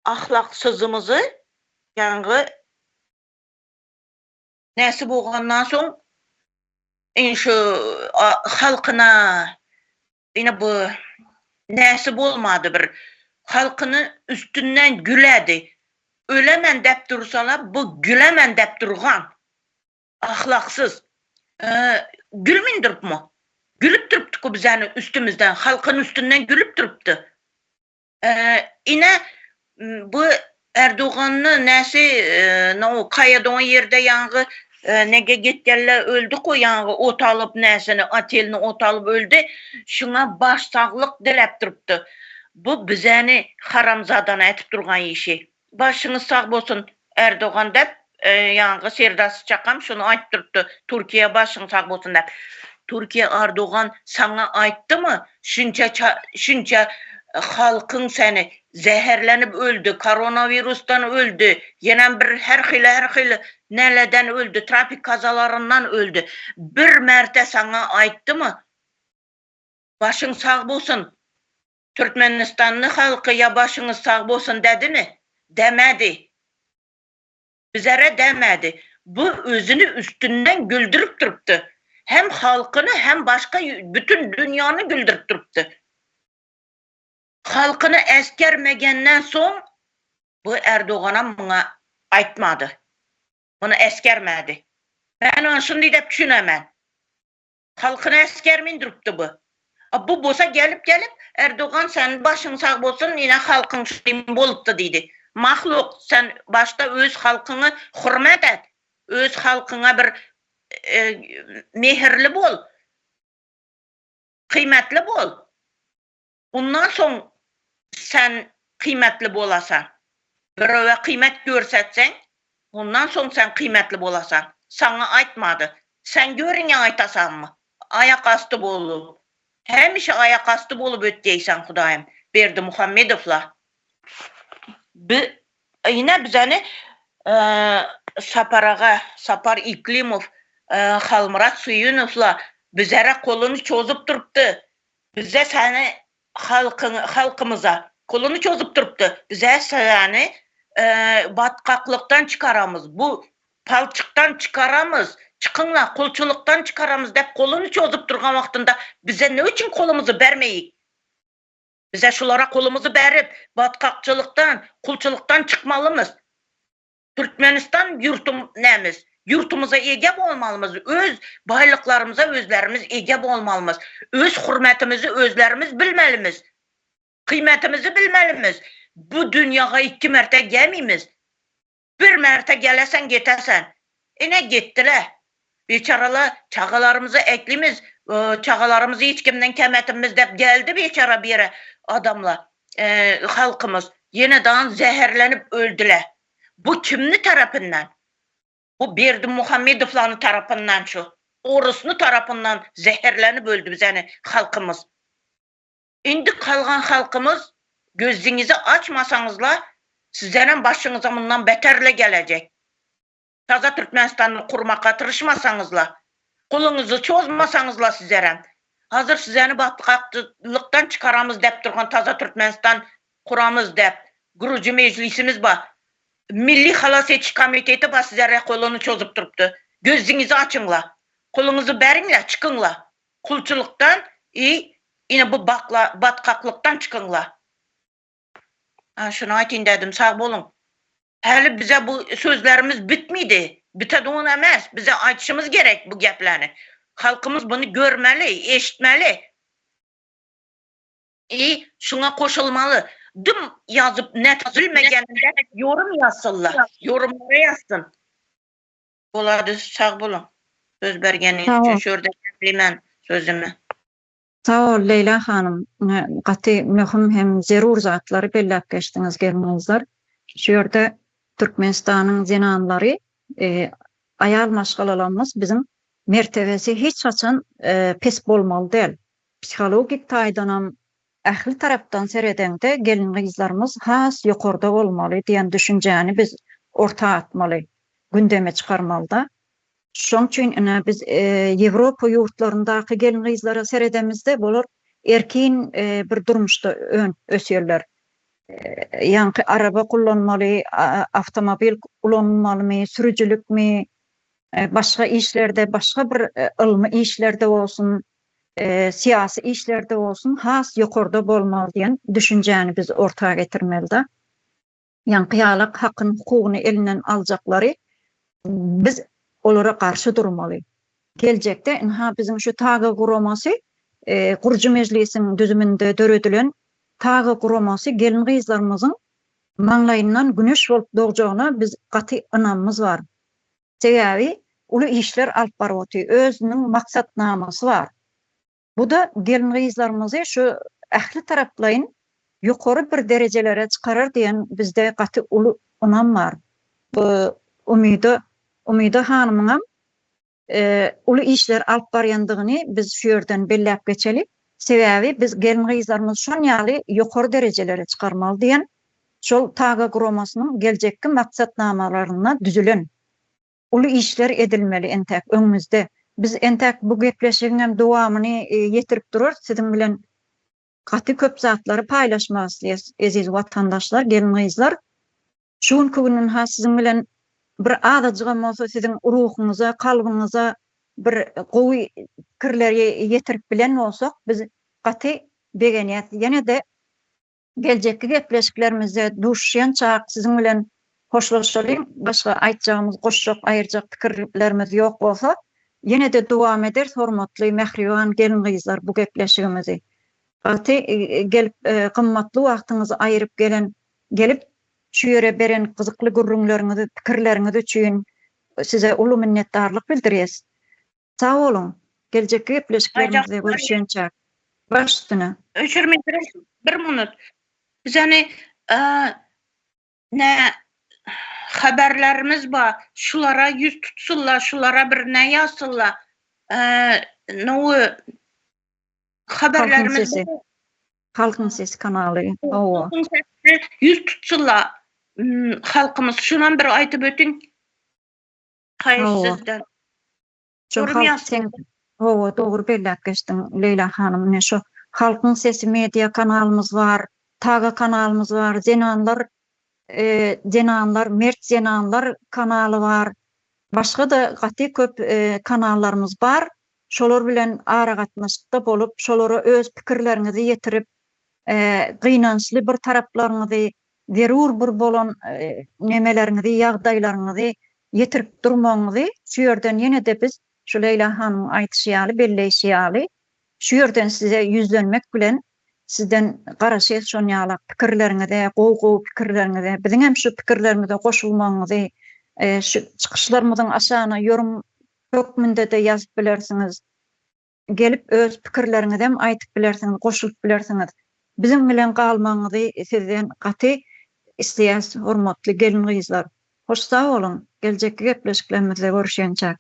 ahlaksızımızı ýa-ni näsi bolgandan soň şu halkyna ine bu näsi bolmady bir halkyny üstünden güledi. Ölemen dep dursalar bu gülemen dep durgan. Ahlaksız. Gülmeň durupmy? Gülüp durupdy-ku bizani üstümizden, halkın üstünden gülüp durupdy. Ine bu Erdoğan'ny näsi no kaýadan ýerde ýa-ni nege gitgenler öldü-ku ýa-ni ot alıp näsini, atelini ot alıp öldü. Şuna baş saglyk dilep durupdy. Bu bizani haramzadana etip durgan işi. Başyňyz sag bolsun Erdoğan dep ýa-ni Serdasy çakam şunu aýtyp durupdy. Türkiýe başyň sag bolsun dep. Türkiýe Erdoğan sana aýtdymy? Şunça halkyň seni zeherlenip öldü, koronavirusdan öldü, ýene bir her hili neleden öldü, trafik kazalarından öldü. Bir merte sana aýtdymy? Başyň sag bolsun. Türkmenistanly halky ya başyňyz sag bolsun dedimi? Demedi. Bizere demedi. Bu özünü üstünden güldürüp durupdy. Hem halkyny hem başka bütün dünýany güldürüp durupdy. Halkyny eskermegenden soň bu Erdoğan'a muňa aýtmady. Muny eskermedi. Ben onu şunday dep düşünemen. Halkyny eskermeň durupdy bu. Bu bolsa gelip Erdoğan sen başyň sag bolsun, ýene halkyň şunday bolupdy diýdi. Mahluk, sen başta öz halkyny hurmat et. Öz halkyňa bir mehirli bol. Kıymetli bol. Ondan soň sen kıymetli bolasan. Biröwe kıymet görsetsen, ondan soň sen kıymetli bolasan. Sana aýtmady. Sen görüňe aýtasanmy? Ayak asty bolup. Hemişe ayak asty bolup ötdeysen Hudaýym. Berdi Muhammedovla. Yine bizani Sapar İklimov, Halmurat Suyunovla bizlere kolunu çözüp duruptu. Bize seni halkımıza kolunu çözüp duruptu. Bize seni batkaklıktan çıkaramız. Bu palçıktan çıkaramız. Çıkınla kulçuluktan çıkaramız deyip kolunu çözüp durgan vaktında bize ne için kolumuzu vermeyik? Bize şulara kolumuzu verip batkakçılıktan, kulçuluktan çıkmalımız. Türkmenistan nemiz? Yurtumuza ege olmalımız. Öz baylıklarımıza özlerimiz ege olmalımız. Öz hürmetimizi özlerimiz bilmelimiz. Kıymetimizi bilmelimiz. Bu dünyaya 2 mərtə gelmeyimiz. 1 mərtə gelesen getesen. Ne gittiler? Beçaralar çağalarımızı eklimiz. Çağalarımızı hiç kimden kemetimiz deyip geldi beçara bir yere adamlar. Halkımız yeniden zehirlenip öldüler. Bu kimni tarafından? Bu Berdi Muhammedovların tarafından şu. Orusunu tarafından zehirlenip öldü bizəni halkımız. İndi kalgan halkımız gözünüzü açmasanızla sizlerin başınıza bundan beterle gelecek. Taza Türkmenistan'ı kurmaka tırışmasanızla, kolunuzu çözmasanızla sizlerin. Hazır sizlerini batkaklıktan çıkaramız deyip durgan Taza Türkmenistan kuramız deyip, Gurucu meclisimiz var. Milli Halas Etiş Komiteti var sizlere kolunu çözüp duruptu. Gözünüzü açınla, kolunuzu berinle çıkınla. Kulçuluktan yine bu batkaklıktan çıkınla. Şunu aytayım dedim, sağ olun. Həli bize bu sözlerimiz bitmiydi. Bitadiğin emez. Bize açışımız gerek bu geplerini. Halkımız bunu görmeli, eşitmeli. Şuna koşulmalı. Düm yazıp net üzülmegeninde yorum yazsınlar. Yorumlara yazsın. Oladı, sağ olun. Söz bergeniz için şurada ben sözümü. Sağ ol Leyla hanım. Qati mühim hem zerur zatları bellap geçtiniz gelmenizler. Şu yerde Türkmenistan'ın zinanları ayal maşgalalarımız bizim mertebesi hiç açan pes bolmalı değil. Psikologik taydanam ahli taraftan seredende gelin kızlarımız has yukarıda olmalı diyen düşünceni biz orta atmalı, gündeme çıkarmalı da. Şoň üçin biz Ýewropa ýurtlaryndaky gelin kızlara seredemizde bolar erkin bir durmuşda ösýärler. Ýani araba kullanmaly, avtomobil kullanmaly, sürüjülükmi, başga işlerde, başga bir ilmi işlerde bolsun, siyasi işlerde bolsun, has ýokarda bolmaly diýen düşünjeni biz ortaga getirmeli da. Ýani ýalyk hakyny, hukugyny elinden aljaklary biz olara karşı durmaly. Gelecekde bizim şu taga guramasy, Gurucu Meclisi'nin düzümünde döredilen taga guramasy gelin kızlarımızın maňlaýyndan güneş bolup doğjagyna biz gaty ynanmamız var. Sebäbi uly işler alyp baryp özüniň maksatnamasy var. Bu da gelin kızlarımızı şu ahli taraplaryň ýokary bir derejelere çıkarar diýen bizde gaty uly ynam var. Bu Umida hanımyňam uly işler alyp barýandygyny biz şu ýerden bellep geçeli. Sebäbi biz gelin kızlarymyz şon ýaly ýokary derejelere çıkarmaly diýen şol taga guramasynyň geljekki maksatnamalaryna düzülen uly işler edilmeli entek öňümizde. Biz entek bu gepleşigiň dowamyny ýetirip durar. Siziň bilen gaty köp zatlary paýlaşmasyz eziz watandaşlar, gelin kızlar. Şuň köpünden ha siziň bilen bir adajygam bolsa siziň ruhuňyza, kalbyňyza bir gowy kirleri ýetirip bilen bolsak, biz gaty begeniyet ýene de geljekki gepleşiklerimizde duşýan çaq siziň bilen hoşlaşalım. Başga aýtjagymyz, goşjak, aýyrjak pikirlerimiz ýok bolsa, ýene de dowam eder. Hormatly mehriban gelin kızlar bu gepleşigimizi. Gaty gelip gymmatly wagtyňyzy aýryp gelip şu ýere beren gyzykly gurrunlaryňyzy, pikirleriňizi üçin size uly minnetdarlyk bildirýäs. Sağ olun. Geljekki gepleşiklerimizde görüşýänçä. Başdyna. Öçürmeýär bir minut. Bizani ne haberlerimiz var. Şulara yüz tutsunlar, şulara bir ne yazsınlar. Ne o haberlerimiz Halkın Sesi kanaly. Owa. Yüz tutsulla halkımız şundan bir aytıp ötün. Hayır Owa. sizden. Şu Sorum halk yazsın. sen owa dogry bellek geçtin Leyla hanım. Ne şu Halkın Sesi media kanalımız var, Taga kanalımız var, Zenanlar, Mert Zenanlar kanalı var. Başga da gaty köp kanallarımız var. Şolar bilen ara gatnaşykda bolup, şolara öz pikirlerinizi ýetirip, gynançly bir taraplaryňyzy, zerur bir bolan nemelerinizi, ýagdaýlaryňyzy ýetirip durmaňyzy şu ýerden ýene-de biz şu Leyla hanım aýtýaly, belleşýäli. Şu ýerden size ýüzlenmek bilen sizden garaşy şonýaly pikirleriňize, gowy pikirleriňize, biziň hem şu pikirlerimize goşulmaňyzy, şu çykyşlarymyzyň aşagyna yorum hökmünde de ýazyp bilersiňiz. Gelip öz pikirleriňizi hem aýtyp bilersiňiz, goşulyp bilersiňiz. Bizim bilen galmaňyzy sizden gaty isleýäs, hormatly gelin gyzlar. Hoş sag bolun. Geljekki gepleşiklerimizde görüşýänçä.